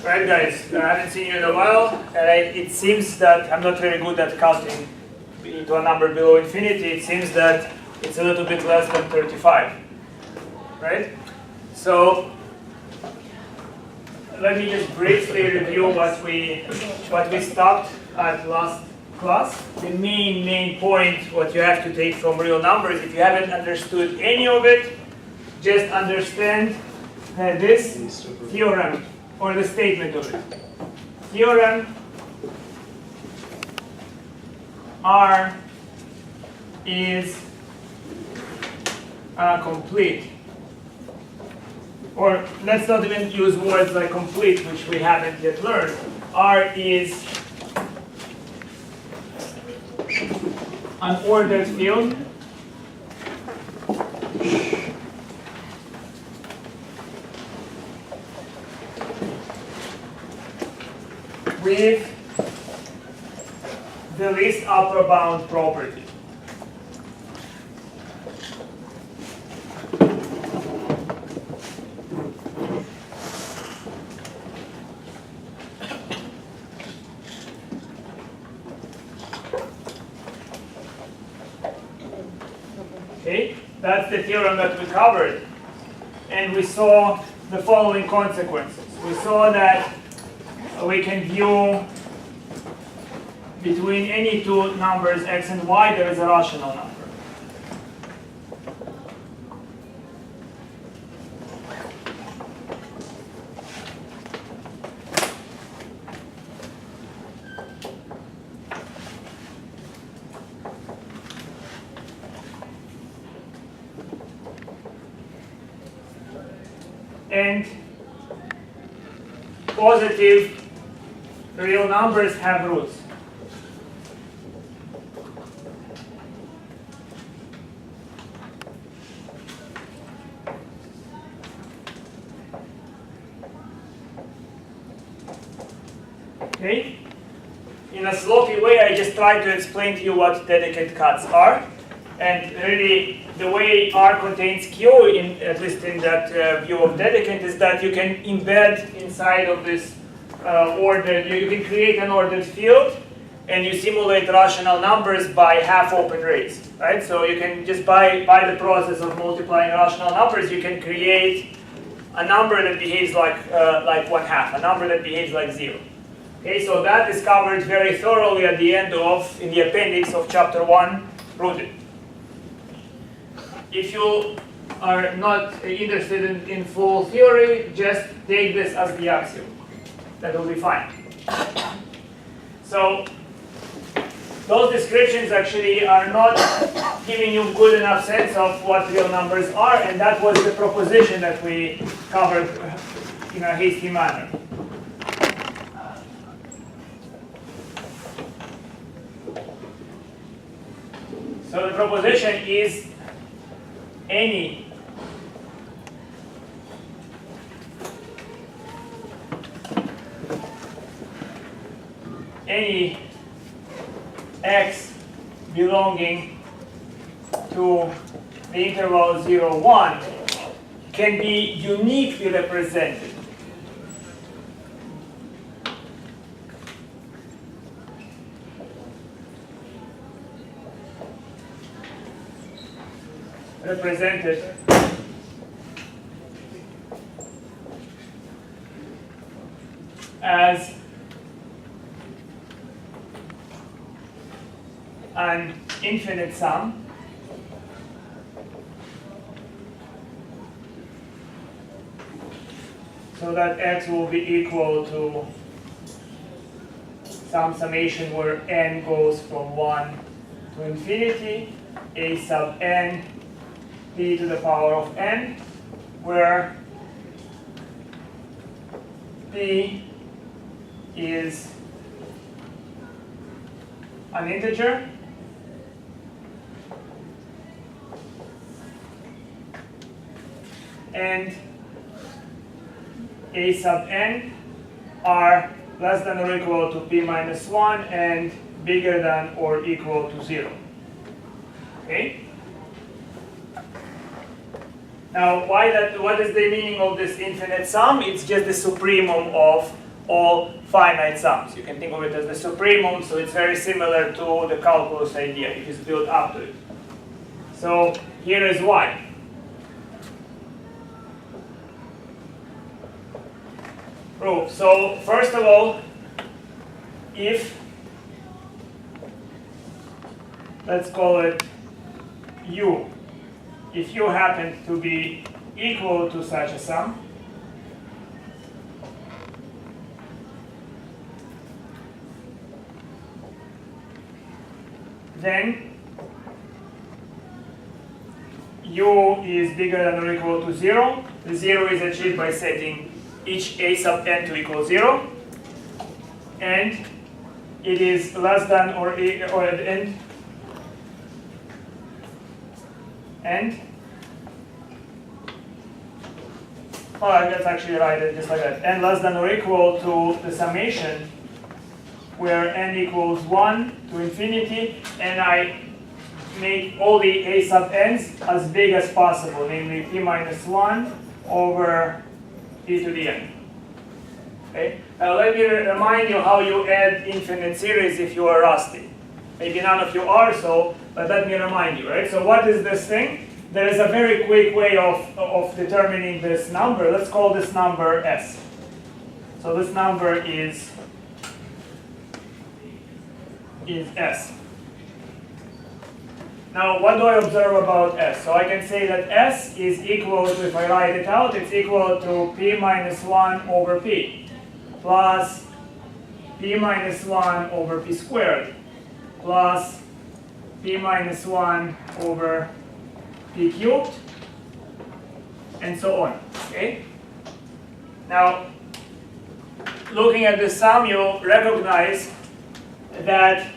Right, guys, I haven't seen you in a while, and it seems that I'm not very good at counting into a number below infinity. It seems that it's a little bit less than 35, right? So let me just briefly review what we stopped at last class. The main point, what you have to take from real numbers, if you haven't understood any of it, just understand this theorem, or the statement of it. Theorem R is complete. Or let's not even use words like complete, which we haven't yet learned. R is an ordered field with the least upper bound property. Okay, that's the theorem that we covered. And we saw the following consequences. We saw that we can view between any two numbers, x and y, there is a rational number. And positive real numbers have roots. Okay? In a sloppy way, I just try to explain to you what dedicate cuts are. And really, the way R contains Q, at least in that view of dedicant, is that you can embed inside of this ordered, you can create an ordered field, and you simulate rational numbers by half-open rays, right? So you can just by the process of multiplying rational numbers, you can create a number that behaves like 1/2, a number that behaves like 0. Okay, so that is covered very thoroughly at the end of, in the appendix of chapter 1, rooted. If you are not interested in full theory, just take this as the axiom. That will be fine. So those descriptions actually are not giving you good enough sense of what real numbers are, and that was the proposition that we covered in a hasty manner. So the proposition is any x belonging to the interval 0, 1 can be uniquely represented as an infinite sum so that x will be equal to some summation where n goes from 1 to infinity, a sub n p to the power of n, where p is an integer and a sub n are less than or equal to p minus 1 and bigger than or equal to 0. Okay? Now, what is the meaning of this infinite sum? It's just the supremum of all finite sums. You can think of it as the supremum, so it's very similar to the calculus idea. It is built up to it. So here is why. Proof. So first of all, if, let's call it u, if u happen to be equal to such a sum, then u is bigger than or equal to 0. The 0 is achieved by setting each a sub n to equal 0, and it is less than or at end, and oh, that's actually right, just like that, n less than or equal to the summation where n equals 1 to infinity, and I make all the a sub n's as big as possible, namely p minus 1 over e to the n. Okay? Now let me remind you how you add infinite series if you are rusty. Maybe none of you are, so, but let me remind you, right? So what is this thing? There is a very quick way of determining this number. Let's call this number s. So this number is s. Now, what do I observe about s? So I can say that s is equal to, if I write it out, it's equal to p minus 1 over p plus p minus 1 over p squared plus p minus 1 over p cubed, and so on. Okay? Now, looking at the sum, you recognize that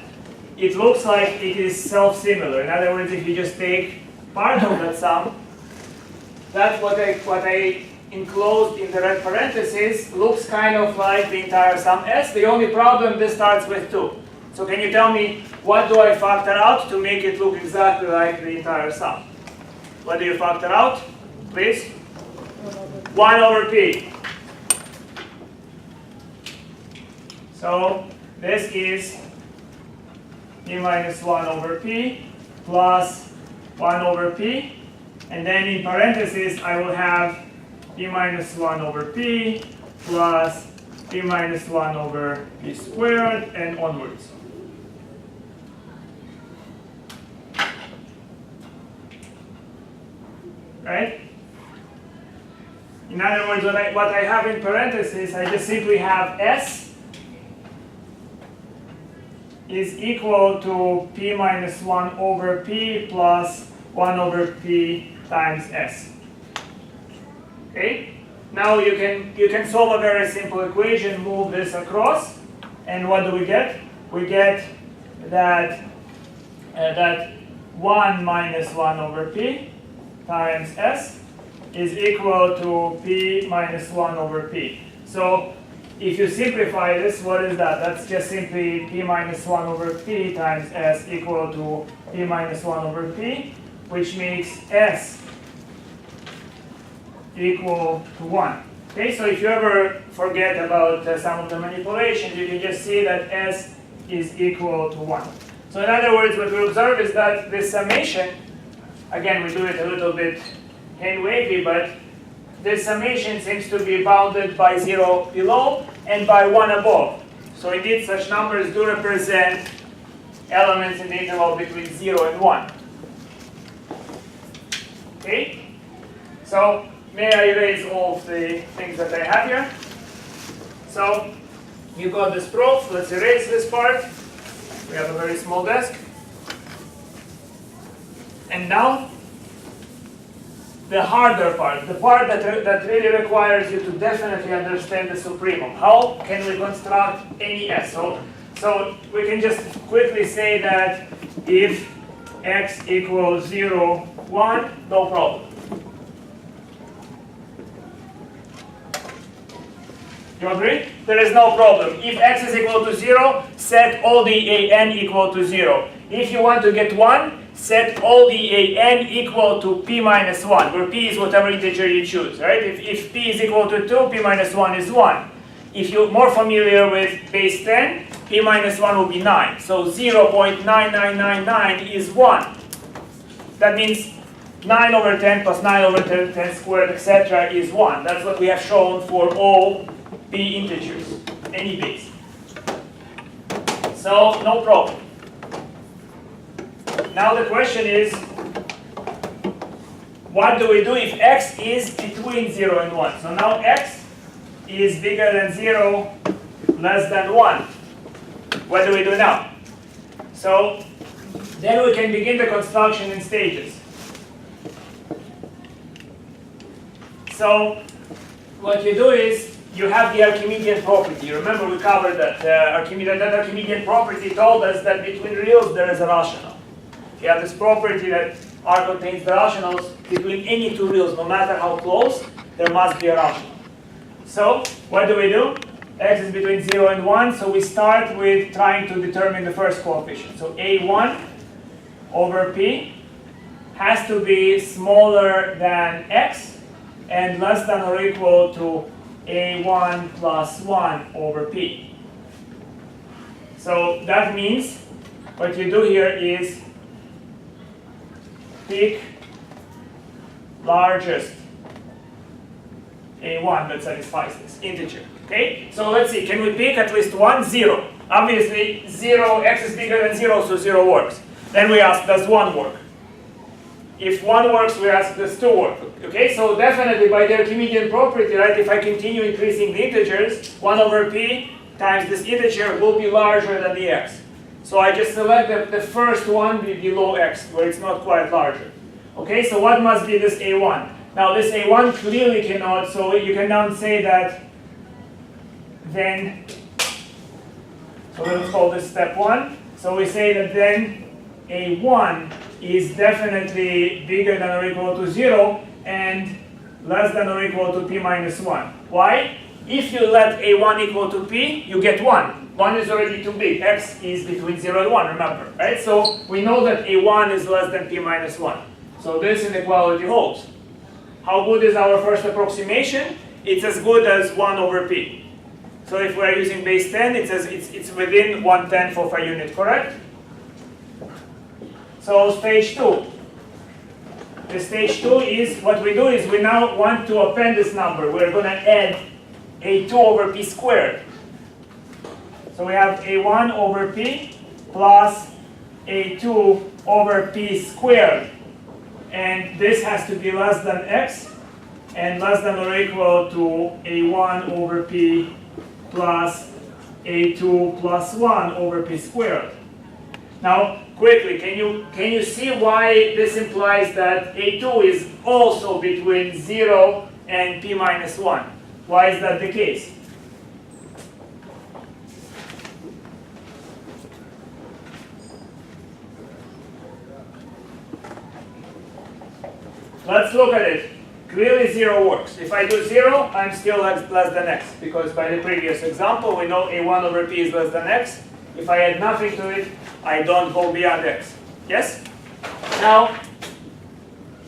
it looks like it is self-similar. In other words, if you just take part of that sum, that's what I enclosed in the red parentheses looks kind of like the entire sum s. The only problem, this starts with 2. So can you tell me what do I factor out to make it look exactly like the entire sum? What do you factor out, please? 1 over p. So this is p minus 1 over p plus 1 over p, and then in parentheses I will have p minus 1 over p plus p minus 1 over p squared, and onwards. Right? In other words, what I have in parentheses, I just simply have s is equal to p minus 1 over p plus 1 over p times s. Okay? Now you can solve a very simple equation, move this across, and what do we get? We get that that 1 minus 1 over p times s is equal to p minus 1 over p. So if you simplify this, what is that? That's just simply p minus 1 over p times s equal to p minus 1 over p, which makes s equal to 1. Okay, so if you ever forget about some of the manipulations, you can just see that s is equal to 1. So in other words, what we observe is that this summation, again, we do it a little bit hand-wavy, but this summation seems to be bounded by 0 below and by 1 above. So indeed, such numbers do represent elements in the interval between 0 and 1. Okay? So may I erase all of the things that I have here? So you got this proof. Let's erase this part. We have a very small desk. And now, the harder part, the part that really requires you to definitely understand the supremum. How can we construct any s? So we can just quickly say that if x equals 0, 1, no problem. You agree? There is no problem. If x is equal to 0, set all the an equal to 0. If you want to get 1, set all the an equal to p minus 1, where p is whatever integer you choose, right? If p is equal to 2, p minus 1 is 1. if you're more familiar with base 10, p minus 1 will be 9. So 0.9999 is 1. That means 9 over 10 plus 9 over 10 squared, etc. is 1. That's what we have shown for all p integers, any base. So no problem. Now the question is, what do we do if x is between 0 and 1? So now x is bigger than 0, less than 1. What do we do now? So then we can begin the construction in stages. So what you do is, you have the Archimedean property. Remember we covered that. That Archimedean property told us that between reals there is a rational. You have this property that R contains the rationals between any two reals, no matter how close, there must be a rational. So what do? X is between 0 and 1, so we start with trying to determine the first coefficient. So a1 over p has to be smaller than x and less than or equal to a1 plus 1 over p. So that means what you do here is pick largest a1 that satisfies this integer. Okay? So let's see, can we pick at least one? 0. Obviously 0, x is bigger than 0, so 0 works. Then we ask, does 1 work? If 1 works, we ask, does 2 work? Okay, so definitely by the Archimedean property, right, if I continue increasing the integers, 1 over p times this integer will be larger than the x. So I just select the first one below x, where it's not quite larger. Okay, so what must be this a1? Now this a1 clearly cannot, so you can now say that then, so let's call this step 1. So we say that then a1 is definitely bigger than or equal to 0 and less than or equal to p minus 1. Why? If you let a1 equal to p, you get 1. 1 is already too big. X is between 0 and 1, remember, right? So we know that a1 is less than p minus 1. So this inequality holds. How good is our first approximation? It's as good as 1 over p. So if we're using base 10, it's within 1/10 of a unit, correct? So stage 2. The stage 2 is, what we do is we now want to append this number. We're going to add a2 over p squared. So we have a1 over p plus a2 over p squared. And this has to be less than x and less than or equal to a1 over p plus a2 plus 1 over p squared. Now, quickly, can you see why this implies that a2 is also between 0 and p minus 1? Why is that the case? Let's look at it. Clearly 0 works. If I do 0, I'm still less than x, because by the previous example, we know a1 over p is less than x. If I add nothing to it, I don't go beyond x. Yes? Now,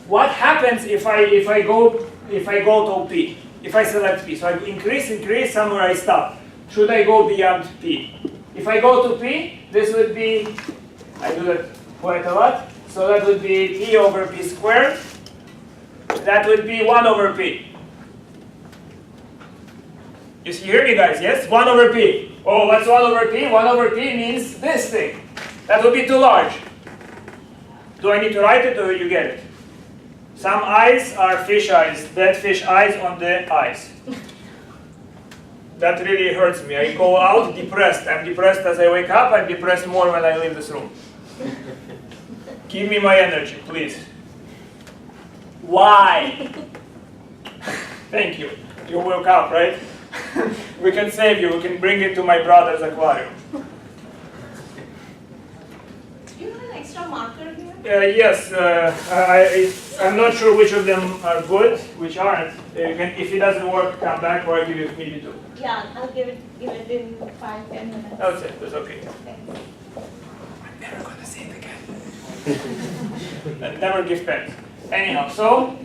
what happens if I go to p? If I select p, so I increase, somewhere I stop. Should I go beyond p? If I go to p, this would be, I do that quite a lot, so that would be p over p squared. That would be 1 over p. You hear me, guys? Yes? 1 over p. Oh, what's 1 over p? 1 over p means this thing. That would be too large. Do I need to write it, or you get it? Some eyes are fish eyes, dead fish eyes on the eyes. That really hurts me. I go out depressed. I'm depressed as I wake up. I'm depressed more when I leave this room. Give me my energy, please. Why? Thank you. You woke up, right? We can save you. We can bring it to my brother's aquarium. Do you have an extra marker here? Yes. I'm not sure which of them are good, which aren't. If it doesn't work, come back, or I'll give you maybe 2. Yeah, I'll give it in 5-10 minutes. That's it. That's okay. Thanks. I'm never going to say it again. Never give pens. Anyhow, so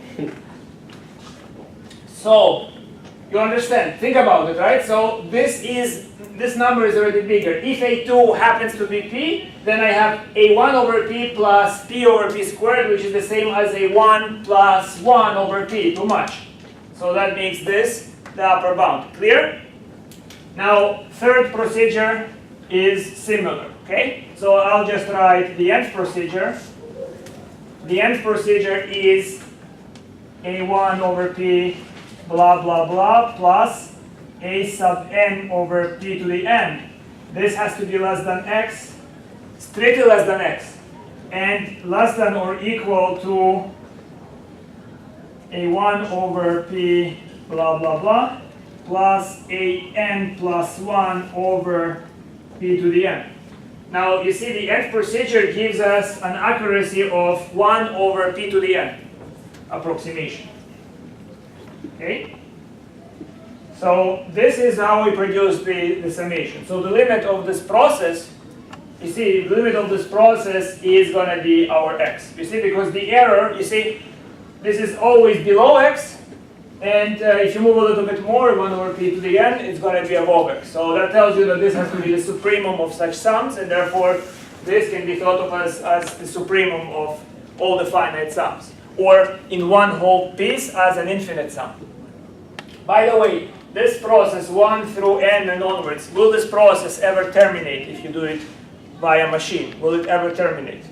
You understand? Think about it, right? So this number is already bigger. If A2 happens to be P, then I have A1 over P plus P over P squared, which is the same as A1 plus 1 over P, too much. So that makes this the upper bound. Clear? Now, third procedure is similar, okay? So I'll just write the nth procedure. The nth procedure is A1 over P blah blah blah plus A sub n over P to the n. This has to be less than x, strictly less than x, and less than or equal to A1 over P blah blah blah plus an plus 1 over P to the n. Now you see the nth procedure gives us an accuracy of 1 over P to the n approximation. Okay? So this is how we produce the summation. So the limit of this process, you see, the limit of this process is going to be our x. You see, because the error, you see, this is always below x, and if you move a little bit more, 1 over P to the n, it's going to be above x. So that tells you that this has to be the supremum of such sums, and therefore this can be thought of as the supremum of all the finite sums, or in one whole piece as an infinite sum. By the way, this process 1 through n and onwards, will this process ever terminate if you do it via machine? Will it ever terminate?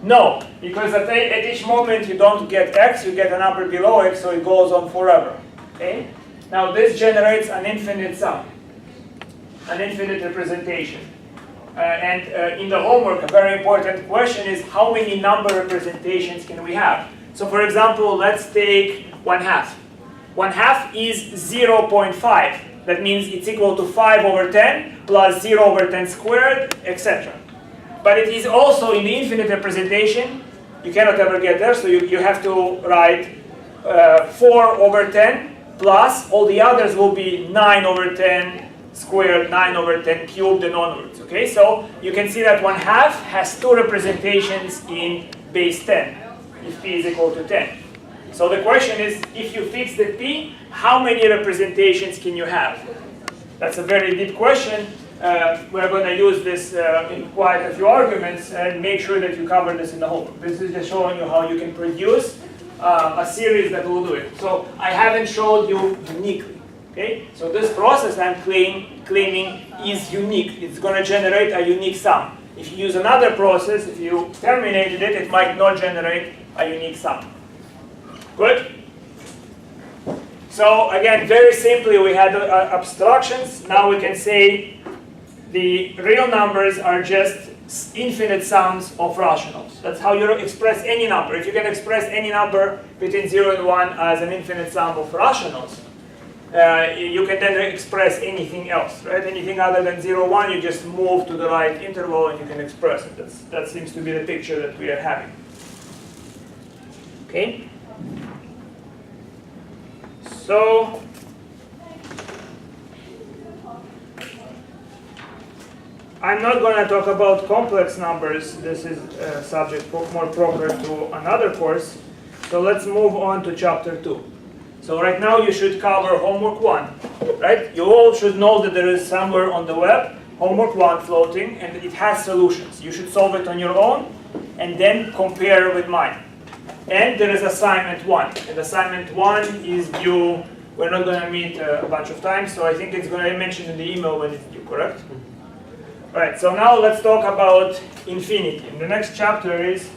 No, because at each moment you don't get x, you get a number below x, so it goes on forever. Okay? Now this generates an infinite sum, an infinite representation. In the homework, a very important question is how many number representations can we have? So for example, let's take 1/2. 1/2 is 0.5. That means it's equal to 5 over 10 plus 0 over 10 squared, etc. But it is also in the infinite representation. You cannot ever get there, so you have to write 4 over 10 plus all the others will be 9 over 10 squared, 9 over 10 cubed, and onwards. Okay, so you can see that 1/2 has two representations in base 10, if p is equal to 10. So the question is, if you fix the p, how many representations can you have? That's a very deep question. We're going to use this in quite a few arguments and make sure that you cover this in the homework. This is just showing you how you can produce a series that will do it. So I haven't showed you uniquely. Okay? So this process I'm claiming is unique. It's going to generate a unique sum. If you use another process, if you terminated it, it might not generate a unique sum. Good? So again, very simply, we had abstractions. Now we can say the real numbers are just infinite sums of rationals. That's how you express any number. If you can express any number between 0 and 1 as an infinite sum of rationals, you can then express anything else, right? Anything other than 0, 1, you just move to the right interval and you can express it. That seems to be the picture that we are having. Okay? So, I'm not going to talk about complex numbers. This is a subject more proper to another course. So let's move on to chapter 2. So right now you should cover homework 1, right? You all should know that there is somewhere on the web homework 1 floating, and it has solutions. You should solve it on your own and then compare with mine. And there is assignment 1. And assignment 1 is due, we're not going to meet a bunch of times, so I think it's going to be mentioned in the email when it's due, correct? All right, so now let's talk about infinity. And the next chapter is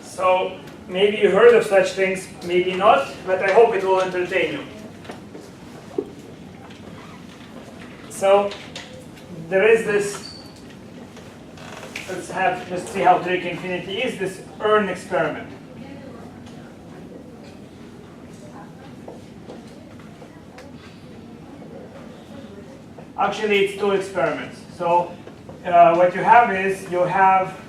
so maybe you heard of such things, maybe not, but I hope it will entertain you. So there is this just see how tricky infinity is, this urn experiment. Actually, it's two experiments. So what you have is you have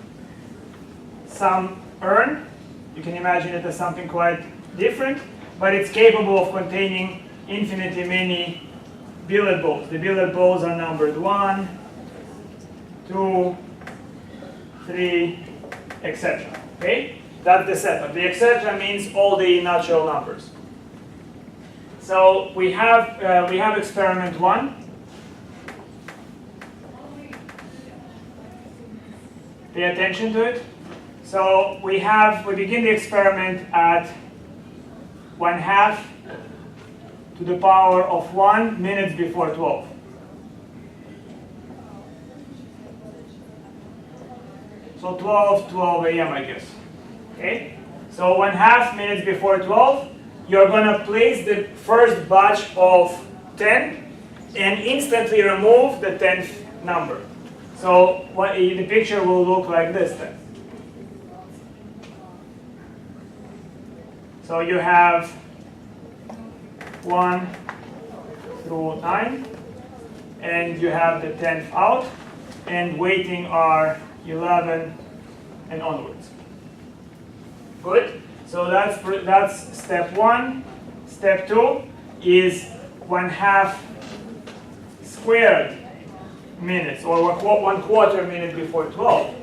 some urn. You can imagine it as something quite different, but it's capable of containing infinitely many billiard balls. The billiard balls are numbered 1, 2, 3, etc. Okay? That's the setup. The etc. means all the natural numbers. So we have experiment 1. Pay attention to it. So we begin the experiment at 1/2 to the power of 1 minutes before 12. So 12 a.m. I guess. Okay. So 1/2 minutes before 12, you're gonna place the first batch of 10 and instantly remove the 10th number. So the picture will look like this then. So you have 1 through 9, and you have the 10th out, and waiting are 11 and onwards. Good. So that's step 1. Step 2 is 1/2 squared minutes, or 1/4 minute before 12.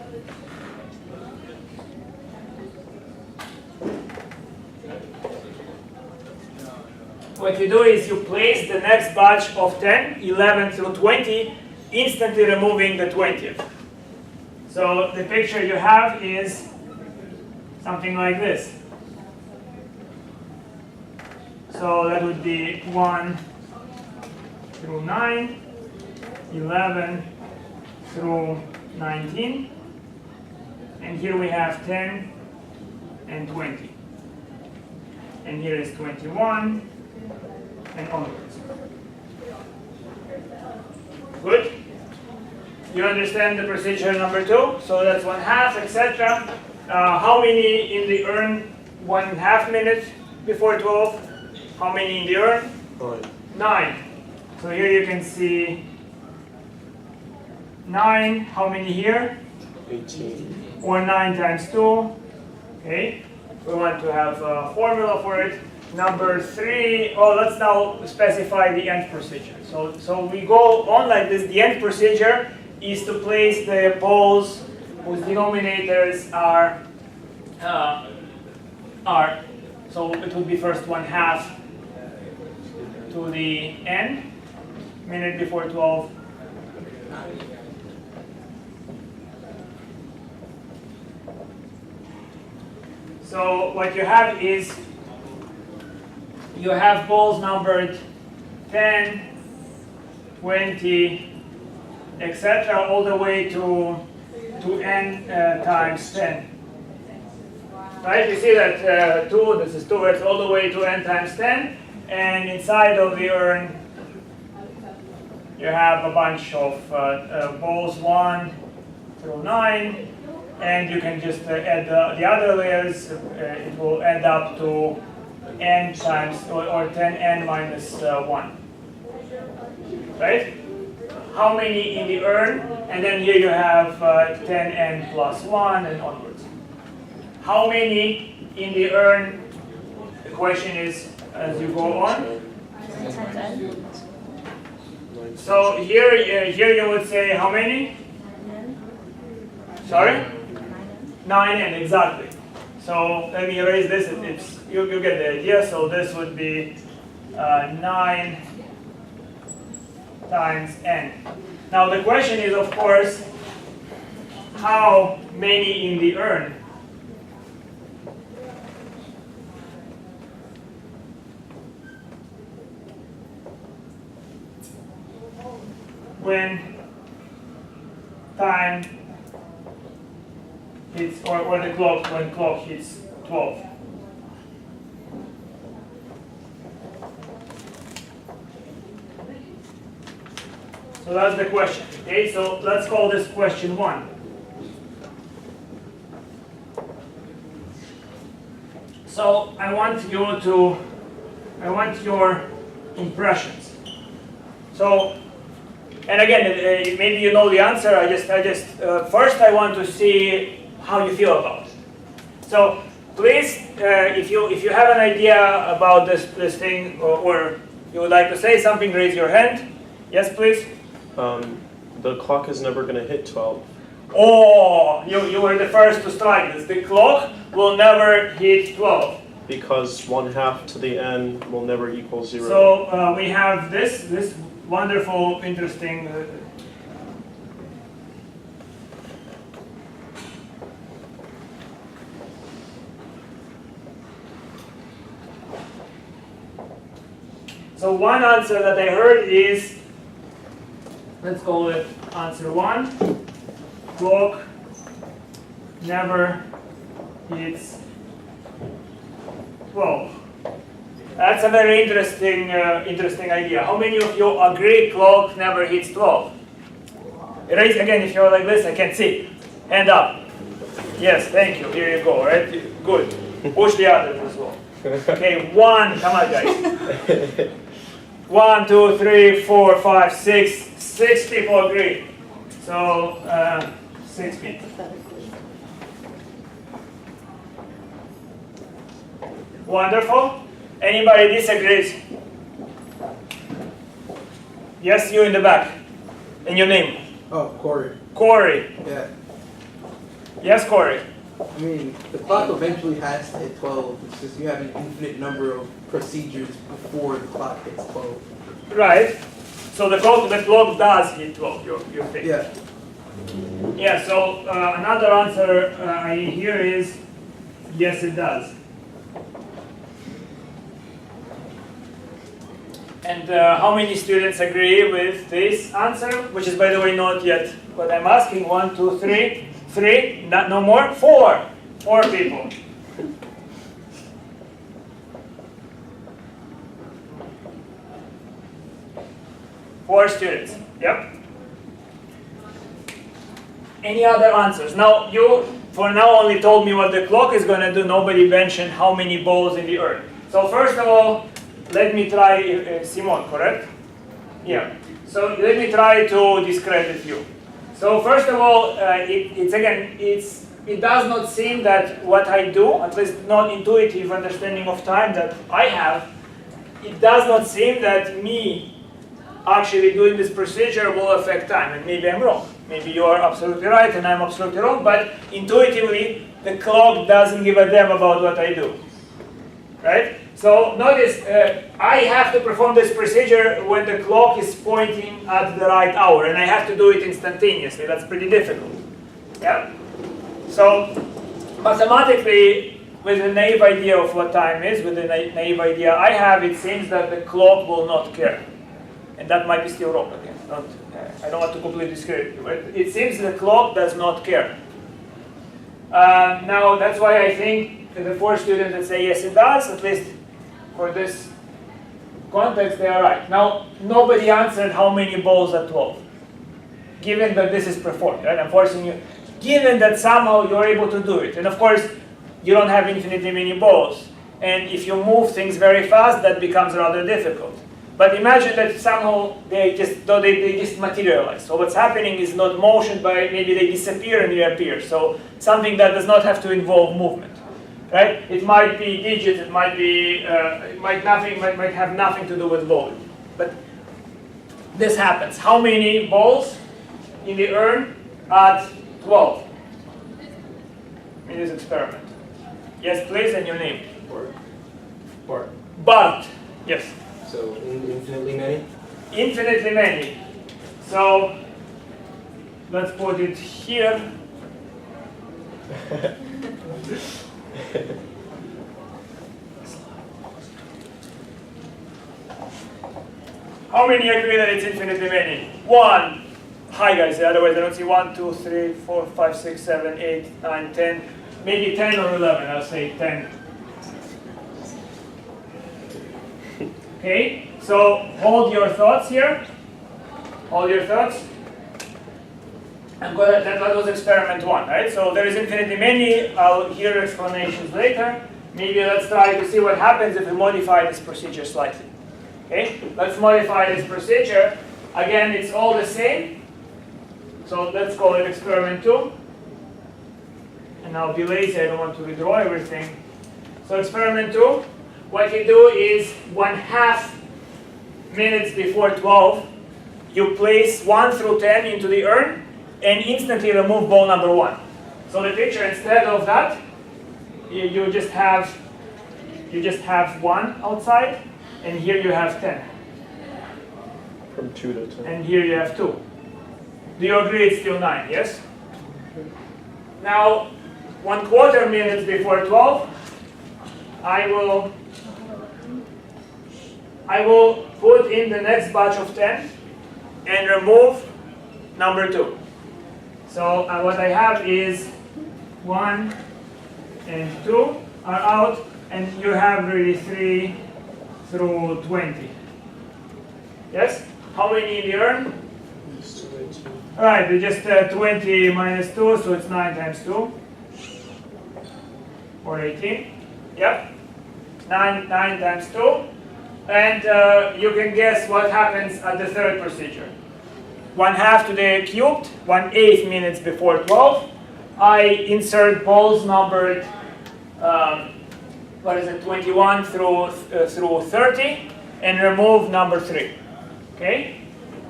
What you do is you place the next batch of 10, 11 through 20, instantly removing the 20th. So the picture you have is something like this. So that would be 1 through 9, 11 through 19, and here we have 10 and 20. And here is 21 and onwards. Good? You understand the procedure number 2? So that's 1/2, etc. How many in the urn 1/2 minute before 12? How many in the urn? 9. So here you can see 9. How many here? 18. Or 9 times 2. Okay. We want to have a formula for it. Number 3. Oh, let's now specify the end procedure. So we go on like this. The end procedure is to place the balls whose denominators are. So it would be first 1/2 to the n, minute before 12. So what you have is you have balls numbered 10, 20, etc. all the way to n times 10. Right? You see that 2, this is 2, it's all the way to n times 10. And inside of the urn, you have a bunch of balls 1 through 9. And you can just add the other layers. It will end up to n times, or 10n minus 1. Right? How many in the urn? And then here you have 10n plus 1 and onwards. How many in the urn? The question is, as you go on. So here you would say how many? Sorry? 9n, exactly. So let me erase this. You get the idea. So this would be 9 times n. Now the question is, of course, how many in the urn? When time hits, or when clock hits 12. So that's the question. Okay, so let's call this question 1. So I want your impressions. So, and again, maybe you know the answer. First I want to see how you feel about it. So please, if you have an idea about this thing, or you would like to say something, raise your hand. Yes, please. The clock is never going to hit 12. Oh, you were the first to strike this. The clock will never hit 12. Because 1/2 to the n will never equal 0. So we have this wonderful, interesting. So one answer that I heard is, let's call it answer 1. Clock never hits 12. That's a very interesting idea. How many of you agree clock never hits 12? Raise again if you're like this, I can see. Hand up. Yes, thank you. Here you go, right? Good. Push the others as well. Okay, 1, come on guys. 1, 2, 3, 4, 5, 6. 6 people agree. So, 6 people. Wonderful. Anybody disagrees? Yes, you in the back. And your name? Oh, Corey. Corey. Yeah. Yes, Corey. I mean, the clock eventually has to hit 12. It's just you have an infinite number of procedures before the clock hits 12. Right. So the clock does hit 12, you think? Yeah. Yeah, so another answer I hear is, yes, it does. And how many students agree with this answer? Which is, by the way, not yet what I'm asking. 1, 2, 3. 3, no more? 4. 4 people. Four students. Yep. Any other answers? Now, you, for now, only told me what the clock is going to do. Nobody mentioned how many balls in the earth. So first of all, let me try, Simon, correct? Yeah. So let me try to discredit you. So first of all, it does not seem that what I do, at least not intuitive understanding of time that I have, it does not seem that me actually doing this procedure will affect time. And maybe I'm wrong. Maybe you are absolutely right and I'm absolutely wrong, but intuitively, the clock doesn't give a damn about what I do. Right? So notice, I have to perform this procedure when the clock is pointing at the right hour, and I have to do it instantaneously. That's pretty difficult. Yeah? So mathematically, with a naive idea of what time is, with the naive idea I have, it seems that the clock will not care. And that might be still wrong again. I don't want to completely discredit you. But it seems the clock does not care. Now, that's why I think the 4 students that say yes, it does, at least for this context, they are right. Now, nobody answered how many balls at 12, given that this is performed, right? I'm forcing you, given that somehow you're able to do it. And of course, you don't have infinitely many balls. And if you move things very fast, that becomes rather difficult. But imagine that somehow they just materialize. So what's happening is not motion, but maybe they disappear and reappear. So something that does not have to involve movement. Right? It might be digits, it might be, might have nothing to do with volume. But this happens. How many balls in the urn at 12? In this experiment. Yes, please, and your name. Bart. Bart. Yes. So infinitely many? Infinitely many. So let's put it here. How many agree that it's infinitely many? 1. Hi guys, otherwise I don't see 1, 2, 3, 4, 5, 6, 7, 8, 9, 10. Maybe 10 or 11, I'll say 10. Okay, so hold your thoughts here. Hold your thoughts. That was experiment 1, right? So there is infinitely many. I'll hear explanations later. maybe let's try to see what happens if we modify this procedure slightly. Okay, let's modify this procedure. Again, it's all the same. So let's call it experiment 2. And I'll be lazy, I don't want to redraw everything. So experiment 2, what you do is 1/2 minutes before 12, you place 1 through 10 into the urn and instantly remove ball number 1. So the picture, instead of that, you just have 1 outside, and here you have 10. From 2 to 10. And here you have 2. Do you agree it's still 9, yes? Now, 1/4 minutes before 12, I will put in the next batch of 10 and remove number 2. So what I have is 1 and 2 are out, and you have really 3 through 20. Yes? How many in the urn? Alright, we just 20 minus 2, so it's 9 times 2. Or 18. Yep. 9 times 2. And you can guess what happens at the third procedure. 1/2 to the cubed, 1/8 minutes before 12. I insert balls numbered, 21 through 30, and remove number 3. Okay?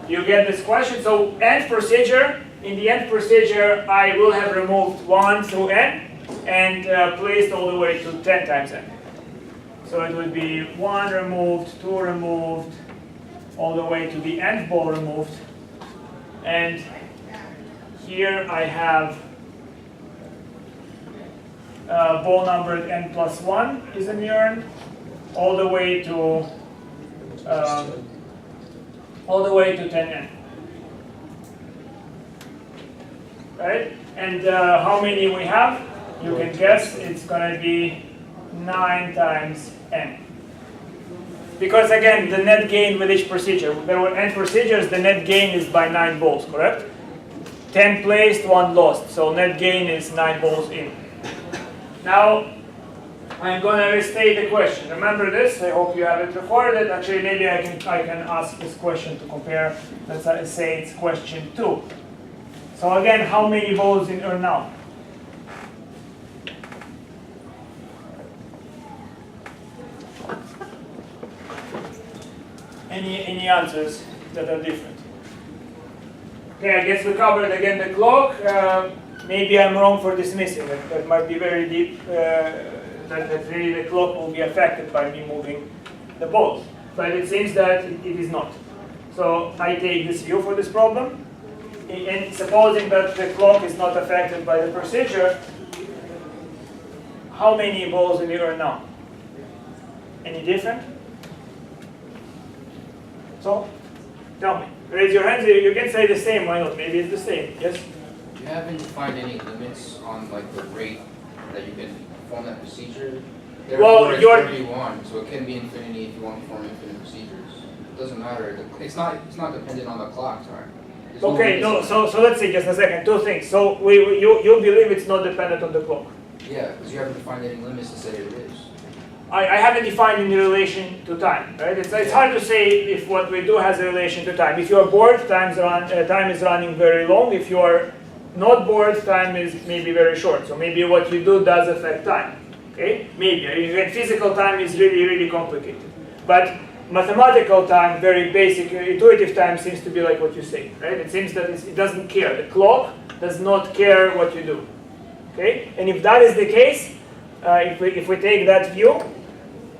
You get this question. So end procedure. In the end procedure, I will have removed 1 through n and placed all the way to 10 times n. So it would be 1 removed, 2 removed, all the way to the nth ball removed. And here I have ball numbered n plus 1 is in the urn, all the way to 10n. Right? And how many we have? You can guess it's going to be 9 times n. Because again, the net gain with each procedure, there were n procedures, the net gain is by 9 balls, correct? 10 placed, 1 lost. So net gain is 9 balls in. Now, I'm going to restate the question. Remember this? I hope you have it recorded. Actually, maybe I can ask this question to compare. Let's say it's question 2. So again, how many balls in urn now? Any answers that are different? Okay, I guess we covered again the clock. Maybe I'm wrong for dismissing it. That might be very deep. That really the clock will be affected by me moving the balls. But it seems that it is not. So I take this view for this problem. And supposing that the clock is not affected by the procedure, how many balls in the urn now? Any different? So, tell me. Raise your hands. You can say the same. Why not? Maybe it's the same. Yes? You haven't defined any limits on like the rate that you can perform that procedure. Well, it's you're- whatever you want, so it can be infinity if you want to perform infinite procedures. It doesn't matter. It's not dependent on the clock time. There's no Okay. No. limits. So let's see. Just a second. 2 things. So you believe it's not dependent on the clock. Yeah, because you haven't defined any limits to say it is. I haven't defined in relation to time, right? It's hard to say if what we do has a relation to time. If you are bored, time is running very long. If you are not bored, time is maybe very short. So maybe what you do does affect time. Okay, maybe. Even physical time is really complicated. But mathematical time, very basic, intuitive time seems to be like what you say, right? It seems that it doesn't care. The clock does not care what you do. Okay, and if that is the case, if we take that view,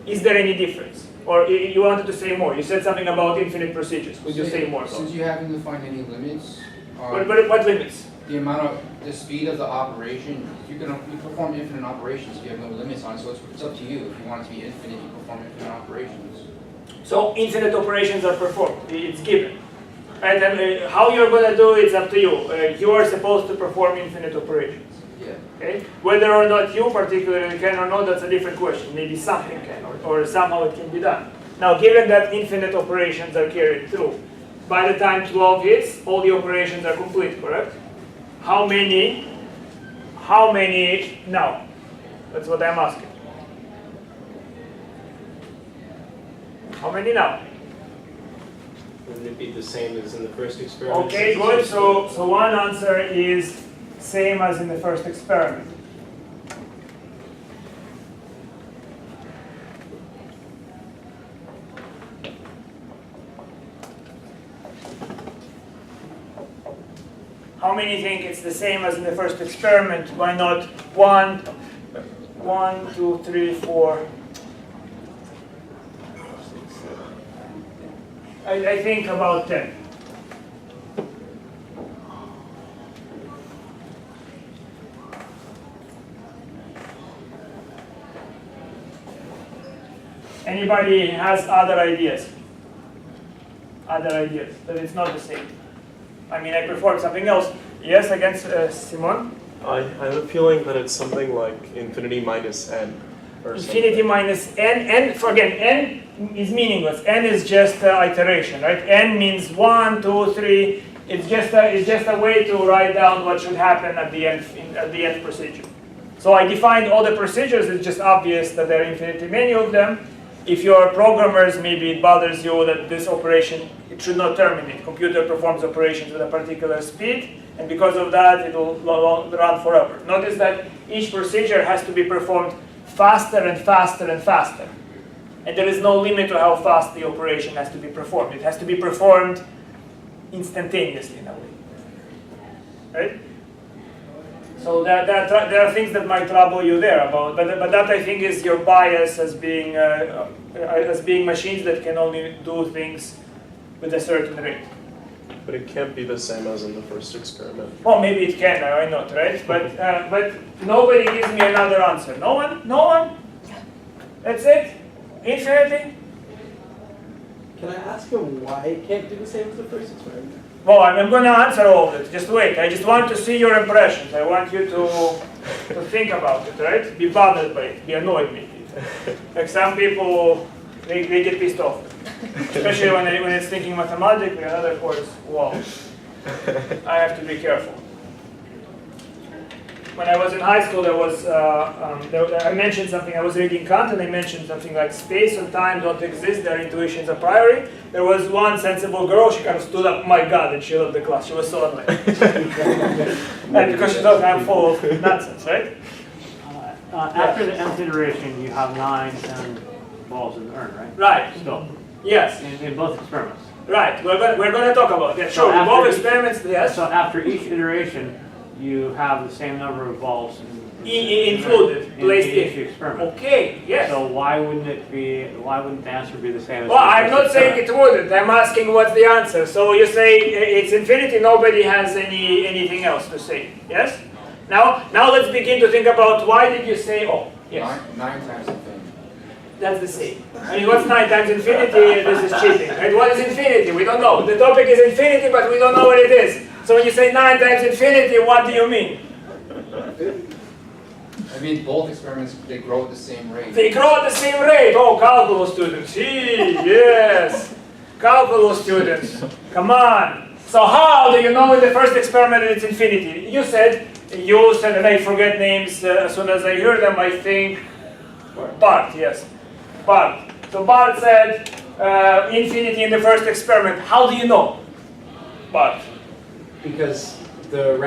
is there any difference? Or you wanted to say more? You said something about infinite procedures. Would you say more? Since you haven't defined any limits, But what limits? the speed of the operation, you perform infinite operations if you have no limits on it, so it's up to you. If you want it to be infinite, you perform infinite operations. So infinite operations are performed. It's given. Right? And how you're going to do it is up to you. You are supposed to perform infinite operations. Yeah. Okay? Whether or not you particularly can or not, that's a different question. Maybe something can, or somehow it can be done. Now, given that infinite operations are carried through, by the time 12 hits, all the operations are complete, correct? How many now? That's what I'm asking. How many now? Wouldn't it be the same as in the first experiment? Okay, good. So one answer is same as in the first experiment. How many think it's the same as in the first experiment? Why not 1, 2, 3, 4? I think about 10. Anybody has other ideas? Other ideas that it's not the same? I mean, I performed something else. Yes, against Simon? I have a feeling that it's something like infinity minus n. Or Infinity minus n. Again, n is meaningless. N is just iteration, right? N means 1, 2, 3. It's just a way to write down what should happen at the end procedure. So I defined all the procedures. It's just obvious that there are infinitely many of them. If you're programmers, maybe it bothers you that this operation, it should not terminate. Computer performs operations with a particular speed, and because of that, it will run forever. Notice that each procedure has to be performed faster and faster and faster. And there is no limit to how fast the operation has to be performed. It has to be performed instantaneously in a way. Right? So there are things that might trouble you there about, but that I think is your bias as being machines that can only do things with a certain rate. But it can't be the same as in the first experiment. Well, maybe it can, why not, right? But nobody gives me another answer. No one? No one? That's it? Infinity? Can I ask him why it can't do the same as the first experiment? Well, I'm going to answer all of it. Just wait. I just want to see your impressions. I want you to think about it, right? Be bothered by it. Be annoyed maybe. Like some people, they get pissed off. Especially when it's thinking mathematically, and other course, wow. I have to be careful. When I was in high school, I mentioned something. I was reading Kant, and I mentioned something like space and time don't exist. Their intuitions a priori. There was one sensible girl. She kind of stood up. My God! And she left the class. She was so annoyed. And because she thought I'm full of nonsense, right? After the nth iteration, you have 9 10 balls in the urn, right? Right. Still, Yes. in both experiments. Right. We're going to talk about that. So Sure. after Both each- experiments. Yes. So after each iteration, you have the same number of balls Included, placed in each in. experiment. Okay. Yes. So why wouldn't the answer be the same as Well, the I'm first not saying experiment? it wouldn't. I'm asking what's the answer. So you say it's infinity. Nobody has anything else to say. Yes. Now let's begin to think about why did you say yes. 9 times infinity. That's the same. I mean, what's 9 times infinity? This is cheating. Right? What is infinity? We don't know. The topic is infinity, but we don't know what it is. So when you say 9 times infinity, what do you mean? I mean, both experiments, they grow at the same rate. They grow at the same rate. Oh, calculus students. Yes. Calculus students. Come on. So how do you know in the first experiment that it's infinity? You said, and I forget names as soon as I hear them, I think, Bart, yes. Bart. So Bart said infinity in the first experiment. How do you know? Bart. Because the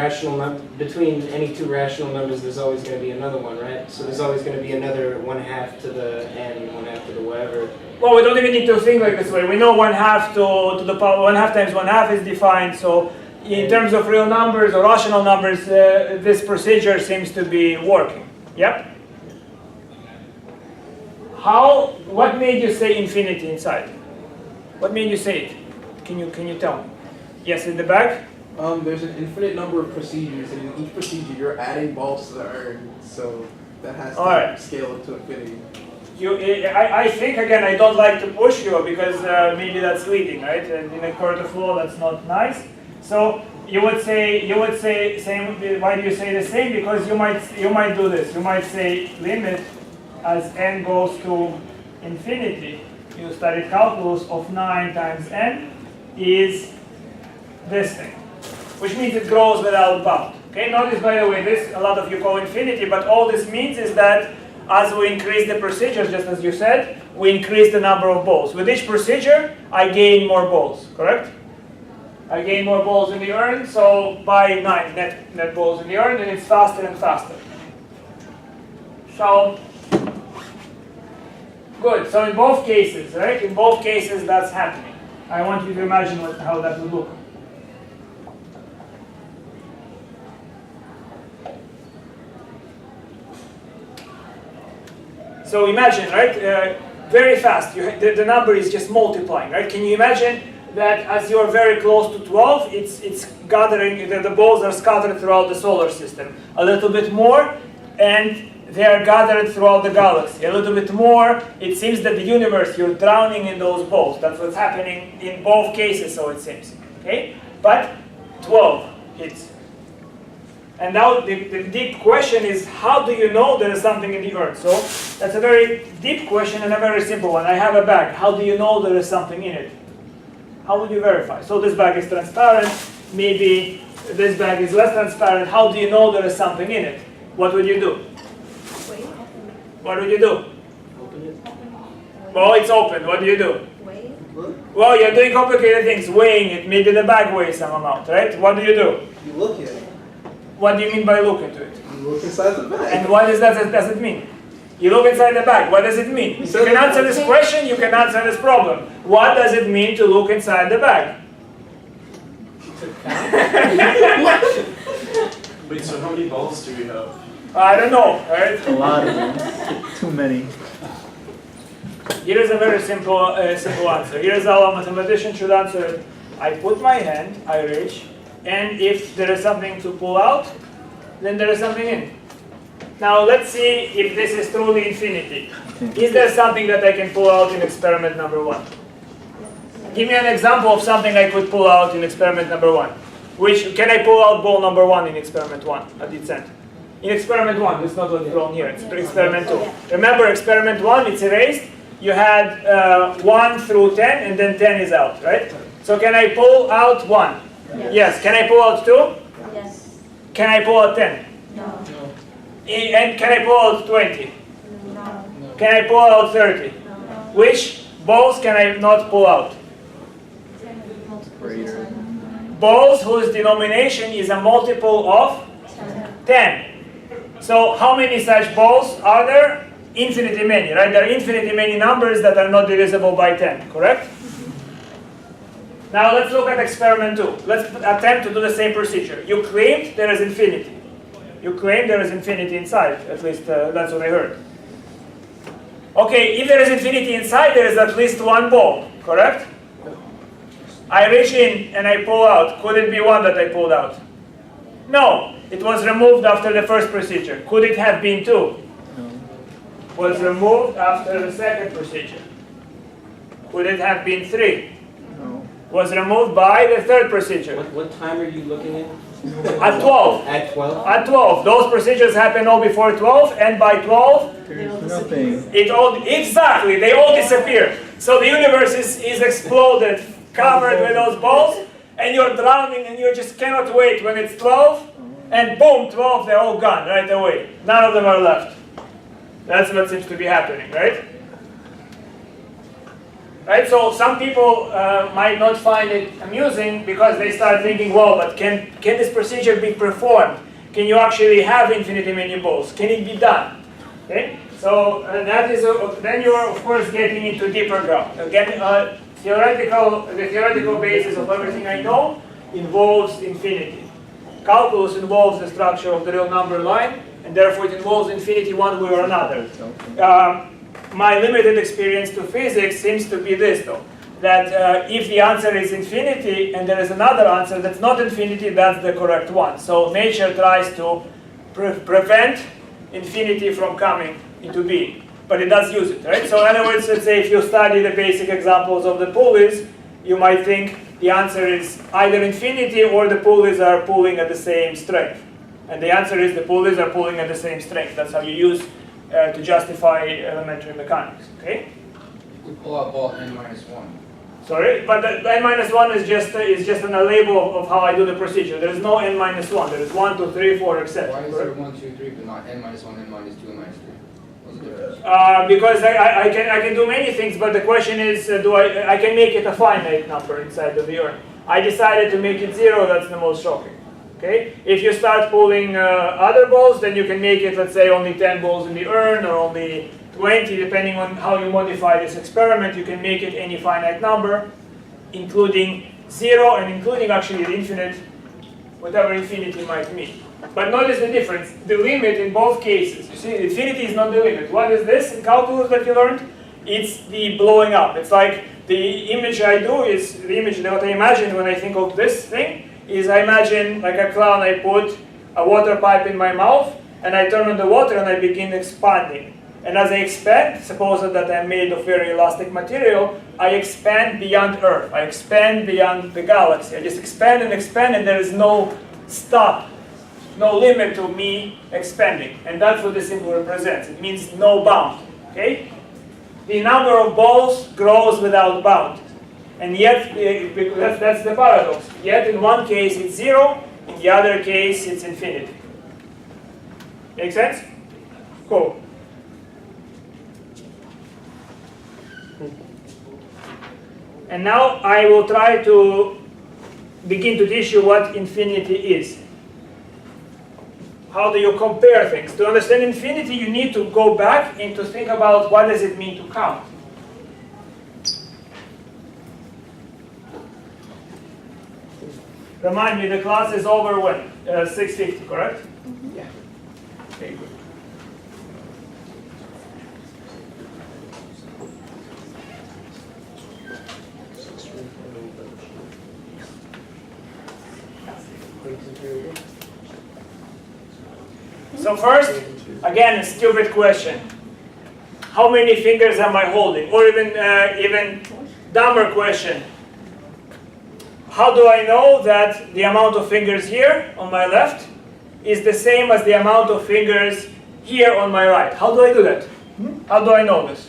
between any two rational numbers, there's always going to be another one, right? So there's always going to be another 1/2 to the n, 1/2 to the whatever. Well, we don't even need to think like this way. We know 1/2 to the power 1/2 times 1/2 is defined. So in terms of real numbers or rational numbers, this procedure seems to be working. Yep. What made you say infinity inside? What made you say it? Can you tell me? Yes, in the back? There's an infinite number of procedures, and in each procedure you're adding balls to the urn, so that has to Alright. scale up to infinity. I think, again, I don't like to push you because maybe that's leading, right? And in a court of law, that's not nice. So you would say same. Why do you say the same? Because you might do this. You might say limit as n goes to infinity. You studied calculus of 9 times n is this thing, which means it grows without bound. Okay. Notice, by the way, this a lot of you call infinity, but all this means is that as we increase the procedures, just as you said, we increase the number of balls. With each procedure, I gain more balls, correct? I gain more balls in the urn, so by 9 net balls in the urn, and it's faster and faster. So, good. So in both cases, right? In both cases, that's happening. I want you to imagine how that would look. So imagine, right? Very fast. The number is just multiplying, right? Can you imagine that as you're very close to 12, it's gathering, the balls are scattered throughout the solar system. A little bit more, and they are gathered throughout the galaxy. A little bit more, it seems that the universe, you're drowning in those balls. That's what's happening in both cases, so it seems. Okay? But 12 hits. And now the deep question is, how do you know there is something in the urn? So that's a very deep question and a very simple one. I have a bag. How do you know there is something in it? How would you verify? So this bag is transparent. Maybe this bag is less transparent. How do you know there is something in it? What would you do? Wait. What would you do? Open it. Well, it's open. What do you do? Wait. Well, you're doing complicated things, weighing it. Maybe the bag weighs some amount, right? What do? You look at it. What do you mean by look into it? You look inside the bag. And what does it mean? You look inside the bag. What does it mean? If you can answer this question, you can answer this problem. What does it mean to look inside the bag? Wait, so how many balls do we have? I don't know, right? A lot of them. Too many. Here is a very simple answer. Here's how a mathematician should answer it. I put my hand, I reach, and if there is something to pull out, then there is something in. Now let's see if this is truly infinity. Is there something that I can pull out in experiment number 1? Give me an example of something I could pull out in experiment number 1. Can I pull out ball number 1 in experiment 1 at its end? In experiment 1, it's not what's drawn here, it's experiment 2. Remember, experiment 1, it's erased. You had 1 through 10, and then 10 is out, right? So can I pull out 1? Yes. Can I pull out 2? Yes. Can I pull out 10? No. And can I pull out 20? No. Can I pull out 30? No. Which balls can I not pull out? Greater. Balls whose denomination is a multiple of 10. So how many such balls are there? Infinitely many, right? There are infinitely many numbers that are not divisible by 10, correct? Now let's look at experiment 2. Let's attempt to do the same procedure. You claimed there is infinity. You claimed there is infinity inside. At least that's what I heard. Okay, if there is infinity inside, there is at least one ball, correct? I reach in and I pull out. Could it be one that I pulled out? No, it was removed after the first procedure. Could it have been 2? No. Was removed after the second procedure. Could it have been 3? No. Was removed by the third procedure. What time are you looking at? At 12. At 12? At 12. Those procedures happen all before 12, and by 12, There's nothing. exactly, they all disappear. So the universe is exploded, covered with those balls, and you're drowning and you just cannot wait when it's 12, and boom, 12, they're all gone right away. None of them are left. That's what seems to be happening, right? Right, so some people might not find it amusing because they start thinking, well, but can this procedure be performed? Can you actually have infinitely many balls? Can it be done? Okay, so that is then you are of course getting into deeper ground. Again, the theoretical basis of everything I know involves infinity. Calculus involves the structure of the real number line, and therefore it involves infinity one way or another. My limited experience to physics seems to be this, though, that if the answer is infinity and there is another answer that's not infinity, that's the correct one. So nature tries to prevent infinity from coming into being, but it does use it, right? So in other words, let's say if you study the basic examples of the pulleys, you might think the answer is either infinity or the pulleys are pulling at the same strength. And the answer is the pulleys are pulling at the same strength. That's how you use to justify elementary mechanics, okay? You could pull out ball n-1. Sorry, but the n-1 is just a label of how I do the procedure. There is no n-1. There is 1, 2, 3, 4, etc. Why is there 1, 2, 3, but not n-1, n-2, n-3? Those Because I can do many things, but the question is, I can make it a finite number inside of the urn. I decided to make it 0, that's the most shocking. Okay? If you start pulling other balls, then you can make it, let's say, only 10 balls in the urn, or only 20, depending on how you modify this experiment. You can make it any finite number, including 0, and including actually the infinite, whatever infinity might mean. But notice the difference. The limit in both cases, you see, infinity is not the limit. What is this in calculus that you learned? It's the blowing up. It's like the image I do is, the image that I imagine when I think of this thing, is I imagine like a clown, I put a water pipe in my mouth, and I turn on the water and I begin expanding. And as I expand, suppose that I'm made of very elastic material, I expand beyond Earth. I expand beyond the galaxy. I just expand, and there is no stop, no limit to me expanding. And that's what the symbol represents. It means no bound. Okay? The number of balls grows without bound. And yet, that's the paradox. Yet in one case it's 0, in the other case it's infinity. Make sense? Cool. And now I will try to begin to teach you what infinity is. How do you compare things? To understand infinity, you need to go back and to think about what does it mean to count. Remind me, the class is over when? 6:50, correct? Yeah. Okay, good. So first, again, a stupid question. How many fingers am I holding? Or even dumber question. How do I know that the amount of fingers here on my left is the same as the amount of fingers here on my right? How do I do that? How do I know this?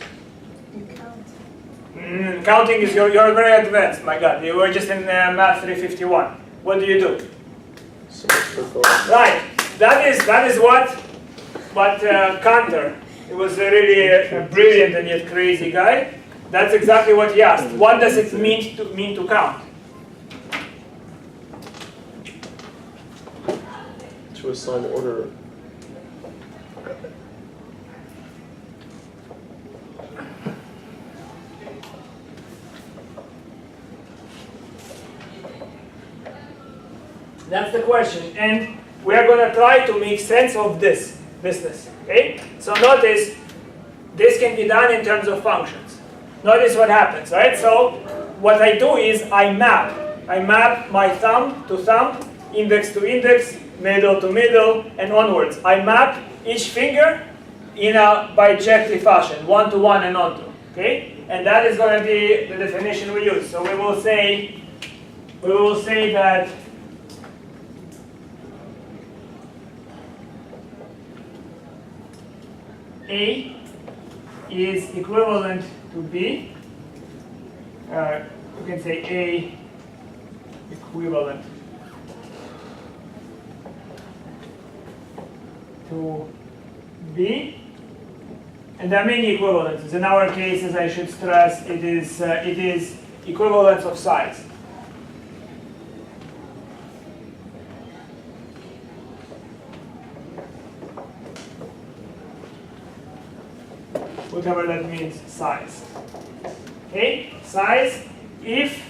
You count. Counting is, you're very advanced, my God. You were just in Math 351. What do you do? Right. That is what Cantor, he was really a brilliant and yet crazy guy. That's exactly what he asked. What does it mean to count? To assign order. That's the question. And we are going to try to make sense of this business. Okay? So notice, this can be done in terms of functions. Notice what happens, right? So what I do is I map. I map my thumb to thumb, index to index, middle to middle, and onwards. I map each finger in a bijective fashion, 1 to 1 and onto. Okay? And that is going to be the definition we use. So we will say that A is equivalent to B. You can say A equivalent to B. And there are many equivalences. In our cases, I should stress, it is equivalence of size. Whatever that means, size. Okay, size if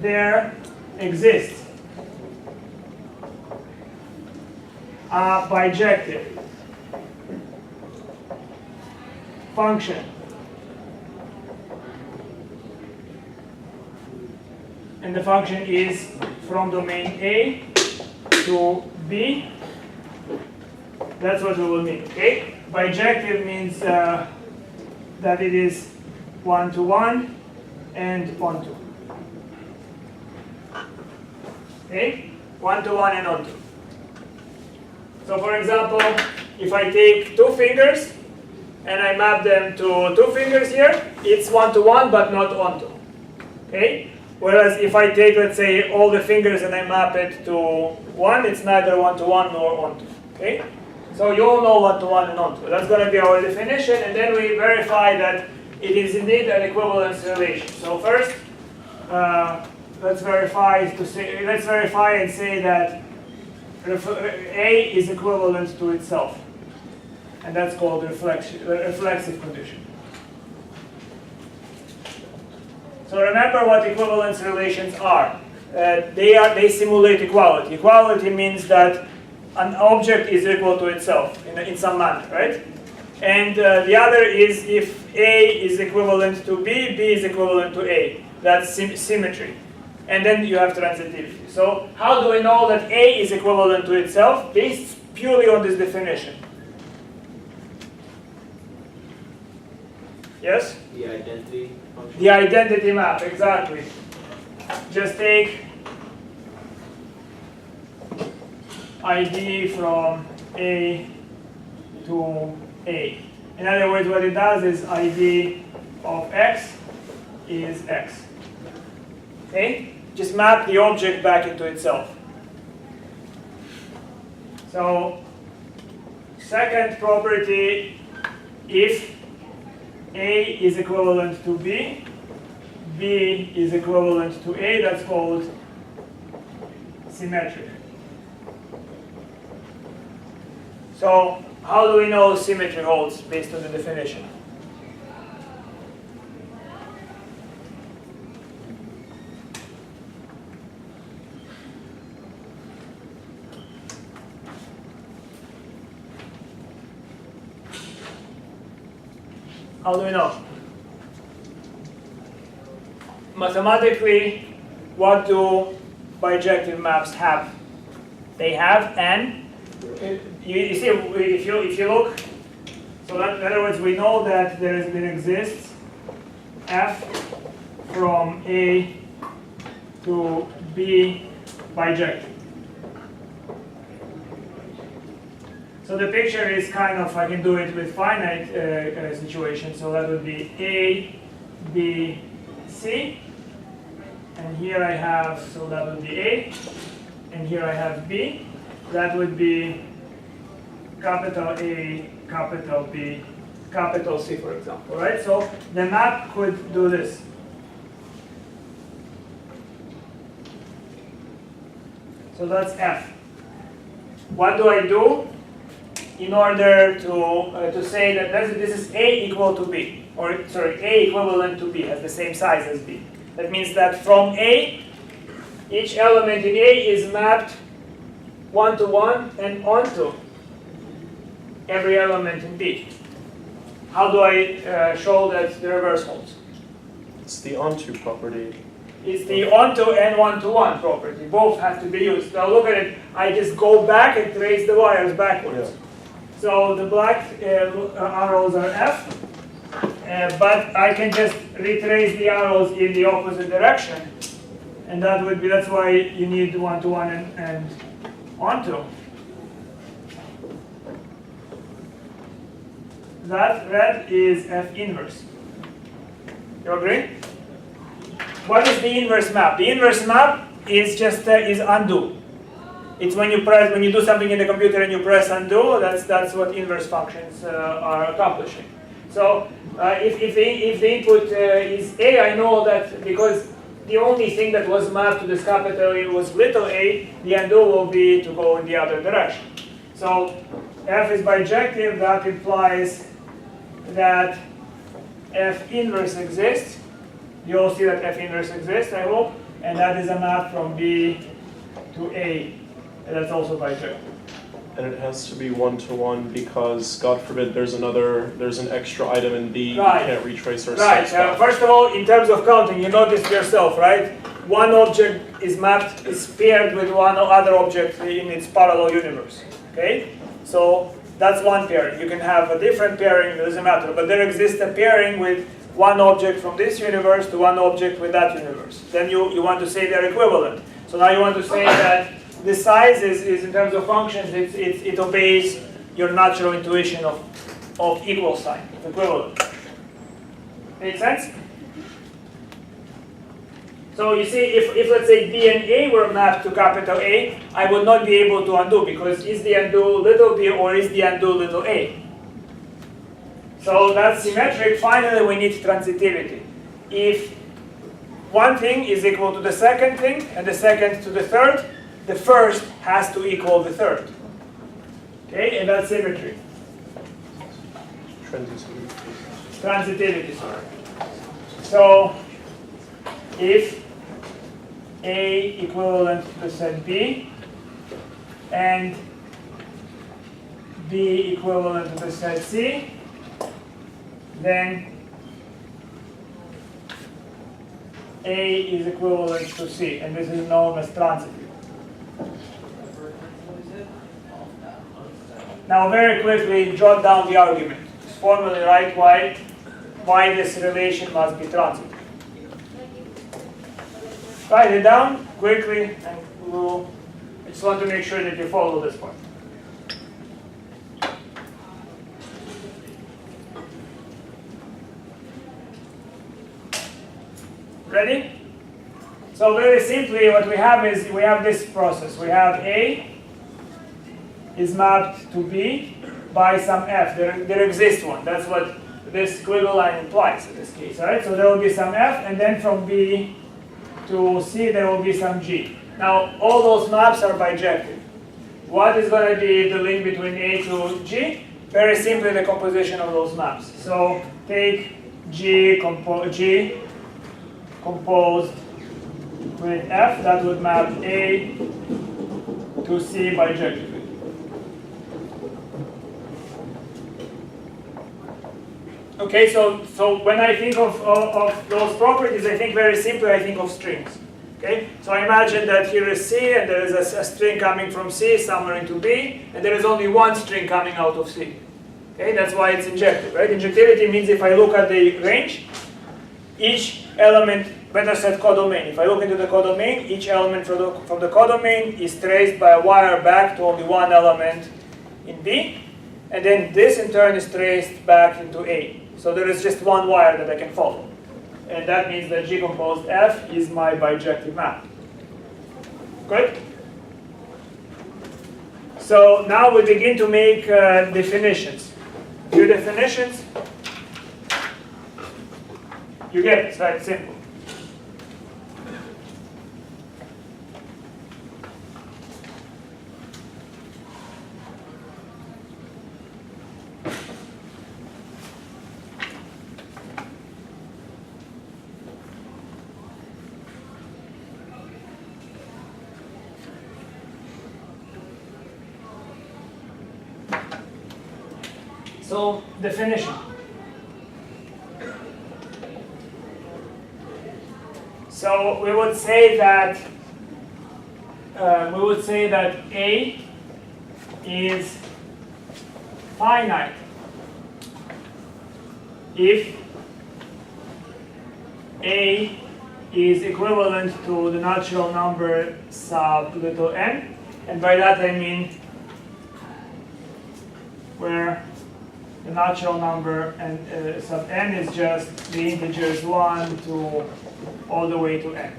there exists a bijective function and the function is from domain A to B, that's what we will mean. Okay, bijective means that it is 1 to 1 and onto. Okay, 1 to 1 and onto. So for example, if I take 2 fingers and I map them to 2 fingers here, it's 1 to 1 but not onto. Okay? Whereas if I take, let's say, all the fingers and I map it to 1, it's neither 1 to 1 nor onto. Okay? So you all know one-to-one and onto. That's going to be our definition, and then we verify that it is indeed an equivalence relation. So first, let's verify and say that A is equivalent to itself, and that's called reflexive condition. So remember what equivalence relations are. They simulate equality. Equality means that an object is equal to itself in some manner, right? And the other is if A is equivalent to B, B is equivalent to A. That's symmetry. And then you have transitivity. So how do we know that A is equivalent to itself? Based purely on this definition. Yes? The identity function. The identity map, exactly. Just take ID from A to A. In other words, what it does is ID of X is X. Okay? Just map the object back into itself. So, second property, if A is equivalent to B, B is equivalent to A, that's called symmetric. So, how do we know symmetry holds based on the definition? How do we know? Mathematically, what do bijective maps have? They have an. You see, if you look, so that, in other words, we know that there exists f from A to B bijective. So the picture is kind of, I can do it with finite situation. So that would be A, B, C. And here I have, so that would be A. And here I have B. That would be capital A, capital B, capital C, for example, right? So the map could do this. So that's F. What do I do in order to say that this is A equal to B, or sorry, A equivalent to B, has the same size as B. That means that from A, each element in A is mapped one-to-one and onto every element in B. How do I show that the reverse holds? It's the onto property. It's the onto and one-to-one property. Both have to be used. Now look at it. I just go back and trace the wires backwards. Yeah. So the black arrows are F, but I can just retrace the arrows in the opposite direction, and that's why you need one-to-one and onto. That red is F inverse. You agree? What is the inverse map? The inverse map is just is undo. It's when you do something in the computer and you press undo. That's what inverse functions are accomplishing. So if the input is A, I know that because the only thing that was mapped to this capital A was little a, the undo will be to go in the other direction. So F is bijective. That implies that F inverse exists. You all see that F inverse exists, I hope, and that is a map from B to A. And that's also bijective. And it has to be one-to-one because, God forbid, there's an extra item in B Right. you can't retrace or Right. stuff. First of all, in terms of counting, you notice yourself, right? One object is paired with one other object in its parallel universe. Okay? So that's one pairing. You can have a different pairing, it doesn't matter. But there exists a pairing with one object from this universe to one object with that universe. Then you want to say they're equivalent. So now you want to say that the size is in terms of functions, it obeys your natural intuition of equal sign, of equivalent. Make sense? So you see, if let's say B and A were mapped to capital A, I would not be able to undo, because is the undo little b or is the undo little a? So that's symmetric. Finally, we need transitivity. If one thing is equal to the second thing and the second to the third, the first has to equal the third. Okay, and that's symmetry. Transitivity, sorry. So if A equivalent to the set B and B equivalent to the set C, then A is equivalent to C, and this is known as transitive. Now very quickly jot down the argument. Just formally write why this relation must be transitive. Write it down quickly, and I just want to make sure that you follow this part. Ready? So very simply, what we have is we have this process. We have A is mapped to B by some F. There exists one. That's what this squiggle line implies in this case, right? So there will be some F, and then from B to C there will be some G. Now all those maps are bijective. What is going to be the link between A to G? Very simply the composition of those maps. So take G composed with F, that would map A to C bijectively. Okay, so when I think of those properties, I think very simply, I think of strings. Okay, so I imagine that here is C, and there is a string coming from C somewhere into B, and there is only one string coming out of C. Okay, that's why it's injective, right? Injectivity means if I look at the range, each element, better said codomain. If I look into the codomain, each element from the codomain is traced by a wire back to only one element in B, and then this in turn is traced back into A. So there is just one wire that I can follow. And that means that G composed F is my bijective map. Good? So now we begin to make definitions. Few definitions. You get it, it's very simple. So, definition. So we would say that A is finite if A is equivalent to the natural number sub little n, and by that I mean where the natural number and sub n is just the integers 1 to all the way to n.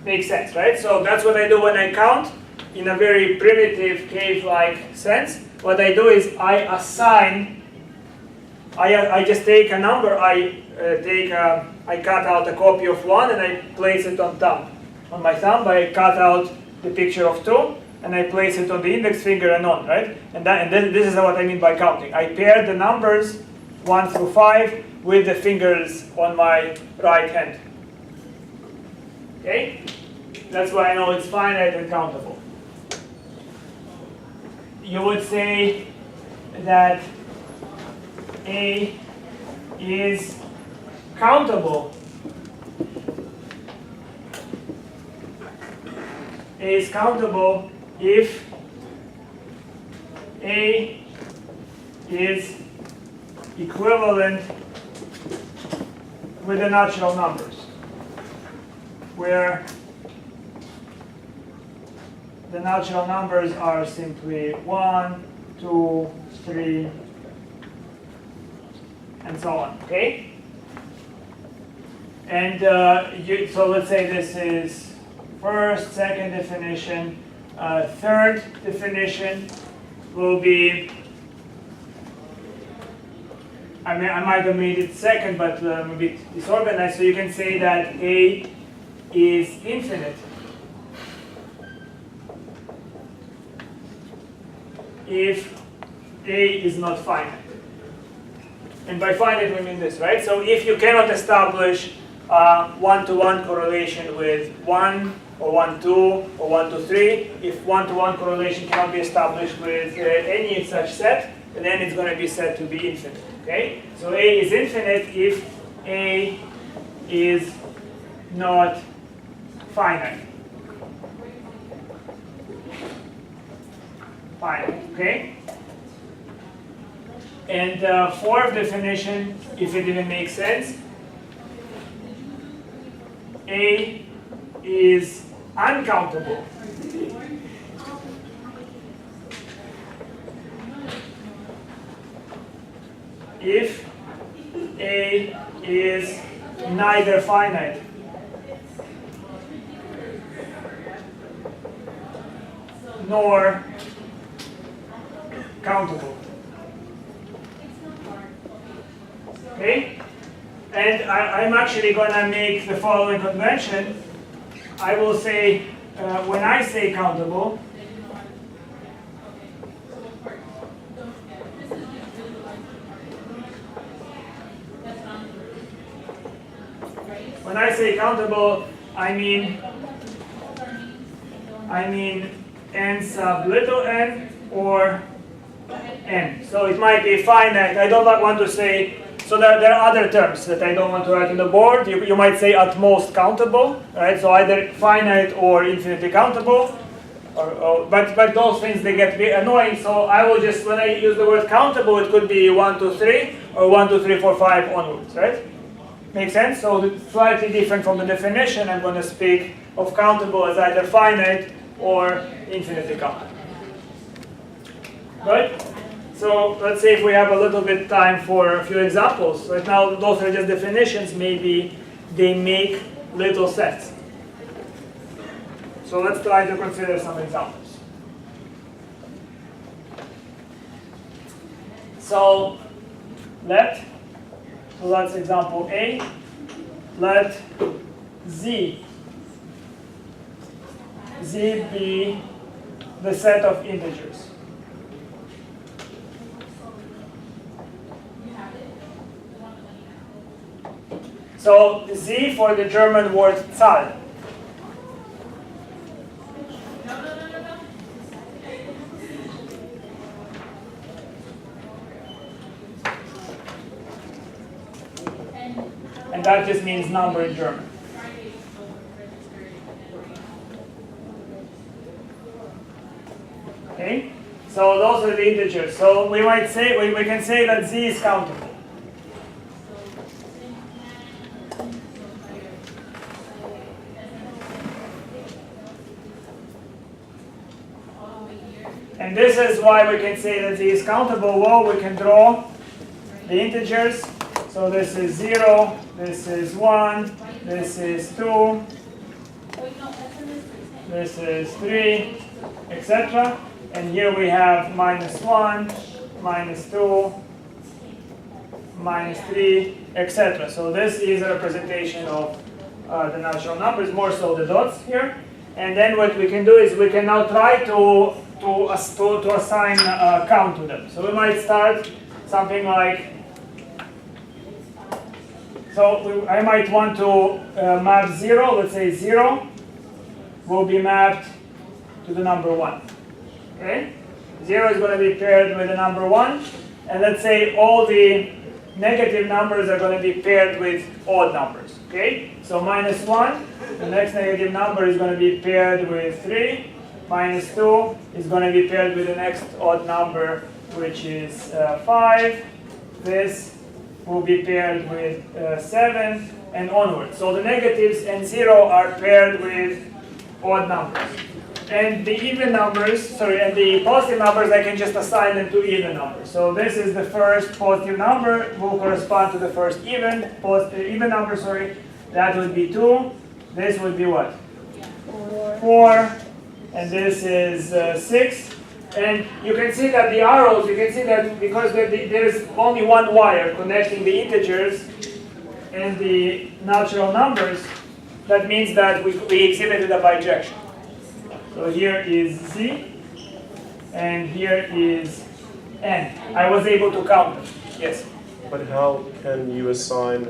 Makes sense, right? So that's what I do when I count in a very primitive cave-like sense. What I do is I assign, I just take a number, I cut out a copy of 1 and I place it on my thumb. I cut out the picture of 2 and I place it on the index finger and on, right? And then this is what I mean by counting. I pair the numbers 1 through 5 with the fingers on my right hand. Okay? That's why I know it's finite and countable. You would say that A is countable. A is countable if A is equivalent with the natural numbers, where the natural numbers are simply 1, 2, 3, and so on, okay? And so let's say this is first, second definition, third definition will be, I might have made it second, but a bit disorganized. So you can say that A is infinite if A is not finite. And by finite we mean this, right? So if you cannot establish one-to-one correlation with 1 or 1, 2 or 1, 2, 3, if one-to-one correlation cannot be established with any such set, then it's going to be said to be infinite. Okay? So A is infinite if A is not finite. Finite, okay? And fourth definition, if it even makes sense, A is uncountable. If A is neither finite nor countable. Okay? And I'm actually going to make the following convention. I will say, when I say countable, when I say countable, I mean n sub little n or n. So it might be finite. I don't want to say, so there are other terms that I don't want to write on the board. You might say at most countable, right? So either finite or infinitely countable. But those things, they get annoying. So I will just, when I use the word countable, it could be 1, 2, 3 or 1, 2, 3, 4, 5 onwards, right? Make sense? So it's slightly different from the definition. I'm going to speak of countable as either finite or infinitely countable. Right? So let's say if we have a little bit time for a few examples. Right now, those are just definitions. Maybe they make little sense. So let's try to consider some examples. So that's example A. Let Z be the set of integers. So Z for the German word Zahl. And that just means number in German. Okay? So those are the integers. So we might say, we can say that Z is countable. And this is why we can say that Z is countable. Well, we can draw the integers. So this is 0, this is 1, this is 2, this is 3, etc. And here we have -1, -2, -3, etc. So this is a representation of the natural numbers, more so the dots here. And then what we can do is we can now try to assign a count to them. So we might start something like, I might want to map 0, let's say 0 will be mapped to the number 1. Okay? 0 is going to be paired with the number 1, and let's say all the negative numbers are going to be paired with odd numbers. Okay? So -1, the next negative number is going to be paired with 3. -2 is going to be paired with the next odd number, which is 5. This will be paired with 7, and onward. So the negatives and 0 are paired with odd numbers. And the even numbers, and the positive numbers, I can just assign them to even numbers. So this is the first positive number, will correspond to the first even number, That would be 2. This would be what? 4. 4. And this is 6. And you can see that the arrows, you can see that because there's only one wire connecting the integers and the natural numbers, that means that we exhibited a bijection. So here is Z, and here is N. I was able to count them. Yes? But how can you assign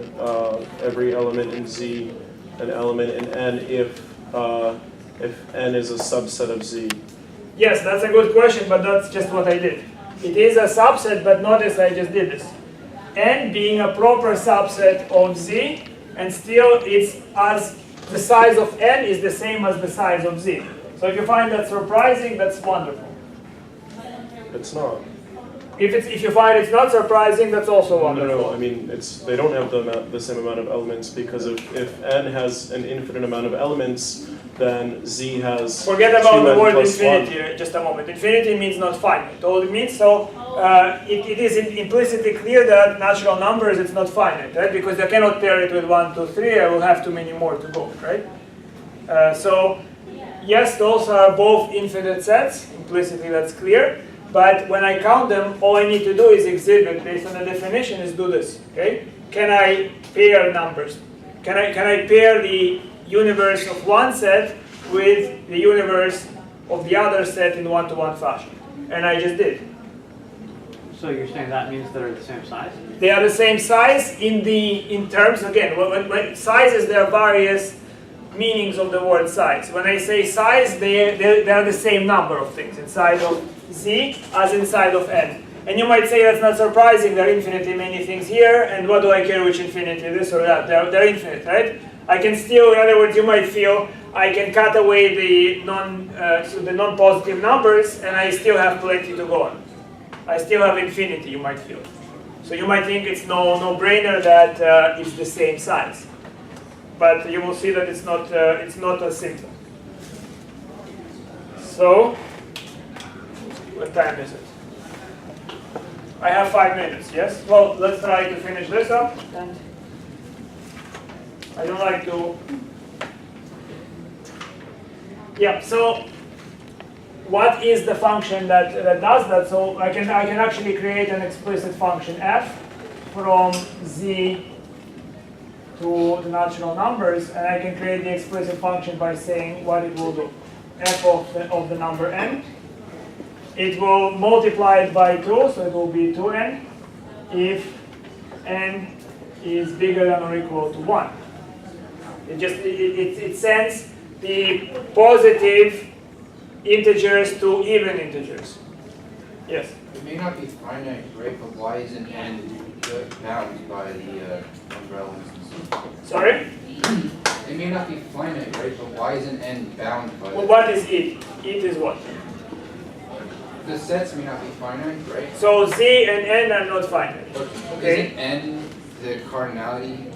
every element in Z an element in N if N is a subset of Z? Yes, that's a good question, but that's just what I did. It is a subset, but notice I just did this. N being a proper subset of Z, and still it's as the size of N is the same as the size of Z. So if you find that surprising, that's wonderful. It's not. If you find it's not surprising, that's also No, wonderful. no, I mean, they don't have the same amount of elements, because if N has an infinite amount of elements, then Z has Forget about the 2n word plus infinity 1. just a moment. Infinity means not finite. All it means, so it is implicitly clear that natural numbers, it's not finite, right? Because I cannot pair it with 1, 2, 3. I will have too many more to go, right? So yes, those are both infinite sets. Implicitly, that's clear. But when I count them, all I need to do is exhibit, based on the definition, is do this. Okay? Can I pair numbers? Can I pair the universe of one set with the universe of the other set in one-to-one fashion? And I just did. So you're saying that means they're the same size? They are the same size in terms, again, when sizes, there are various meanings of the word size. When I say size, they are the same number of things inside of Z as inside of N. And you might say that's not surprising, there are infinitely many things here, and what do I care which infinity, this or that? They're infinite, right? I can still, in other words, you might feel, I can cut away the non-positive numbers, and I still have plenty to go on. I still have infinity, you might feel. So you might think it's no-brainer that it's the same size. But you will see that it's not as simple. So, what time is it? I have 5 minutes, yes? Well, let's try to finish this up. And I don't like to... Yeah, so what is the function that does that? So I can actually create an explicit function f from Z to the natural numbers, and I can create the explicit function by saying what it will do. F of the number n. It will multiply it by 2, so it will be 2n, if n is bigger than or equal to 1. It sends the positive integers to even integers. Yes? It may not be finite, right? But why isn't n bound by the umbrella instance? Sorry? It may not be finite, right? But why isn't n bound by Well, what is it? It is what? the sets may not be finite, right? So Z and N are not finite. But Okay. isn't n the cardinality,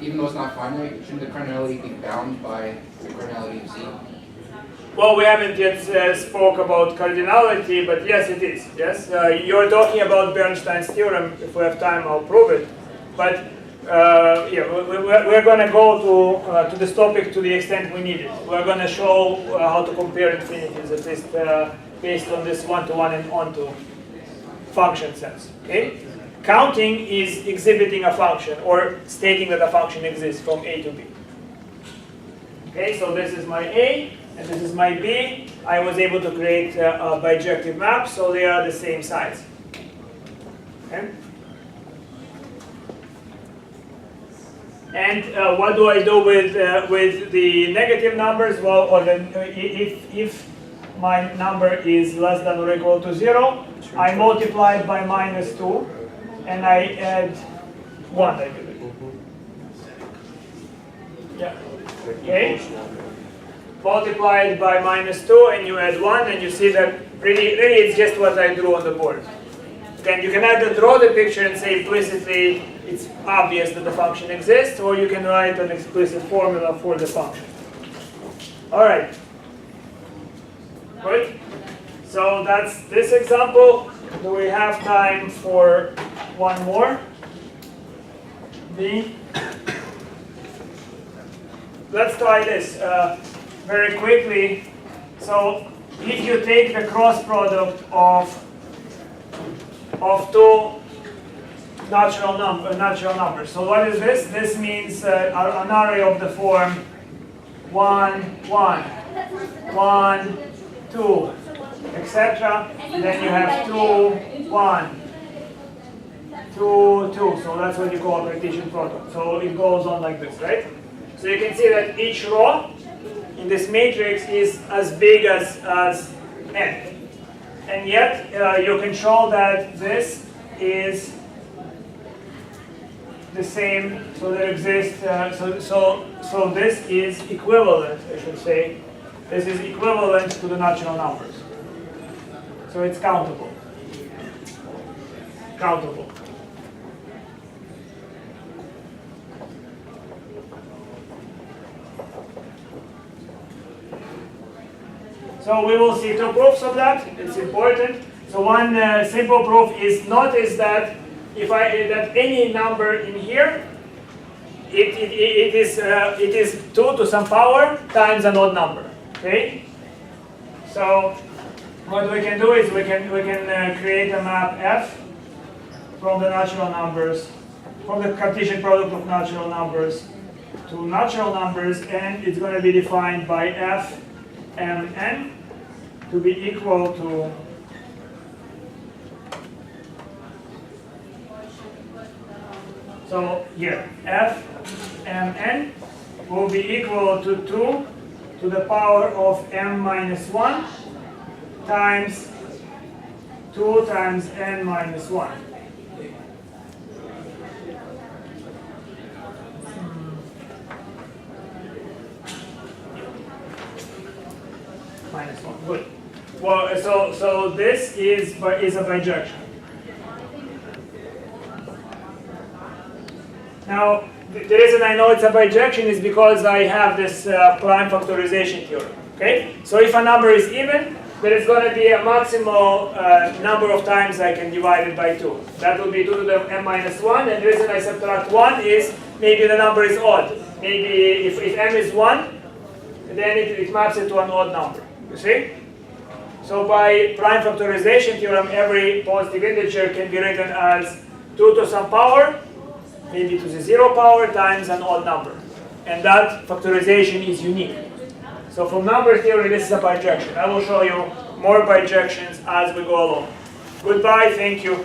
even though it's not finite, shouldn't the cardinality be bound by the cardinality of Z? Well, we haven't yet spoke about cardinality, but yes, it is. Yes, you're talking about Bernstein's theorem. If we have time, I'll prove it. But yeah, we're going to go to this topic to the extent we need it. We're going to show how to compare infinities, at least based on this one-to-one and onto function sense. Okay, counting is exhibiting a function or stating that a function exists from A to B. Okay, so this is my A. And this is my B. I was able to create a bijective map, so they are the same size. Okay? And what do I do with the negative numbers? Well, or if my number is less than or equal to 0, I multiply it by -2, and I add 1, I believe. Yeah. Okay. Multiply it by -2, and you add 1, and you see that really it's just what I drew on the board. Then you can either draw the picture and say implicitly it's obvious that the function exists, or you can write an explicit formula for the function. All right. Good. So that's this example. Do we have time for one more? B. let's try this very quickly. So if you take the cross product of two natural numbers. So what is this? This means an array of the form 1, 1, 1, 2, etc. Then you have 2, 1, 2, 2. So that's what you call a Cartesian product. So it goes on like this, right? So you can see that each row in this matrix is as big as n. And yet you can show that this is the same, so there exists, so this is equivalent, I should say. This is equivalent to the natural numbers. So it's countable. Countable. So we will see two proofs of that. It's important. So one simple proof is notice that that any number in here, it is 2 to some power times an odd number. Okay. So what we can do is we can create a map f from the natural numbers, from the Cartesian product of natural numbers to natural numbers, and it's going to be defined by f mn to be equal to so here, f mn will be equal to 2 to the power of m minus 1 times 2 times n minus 1. Minus 1, good. Well, so this is a bijection. Now, the reason I know it's a bijection is because I have this prime factorization theorem. Okay, so if a number is even, there is going to be a maximal number of times I can divide it by 2. That will be 2 to the m minus 1, and the reason I subtract 1 is maybe the number is odd. Maybe if m is 1, then it maps it to an odd number. You see? So by prime factorization theorem, every positive integer can be written as 2 to some power, maybe to the 0 power, times an odd number. And that factorization is unique. So from number theory, this is a bijection. I will show you more bijections as we go along. Goodbye, thank you.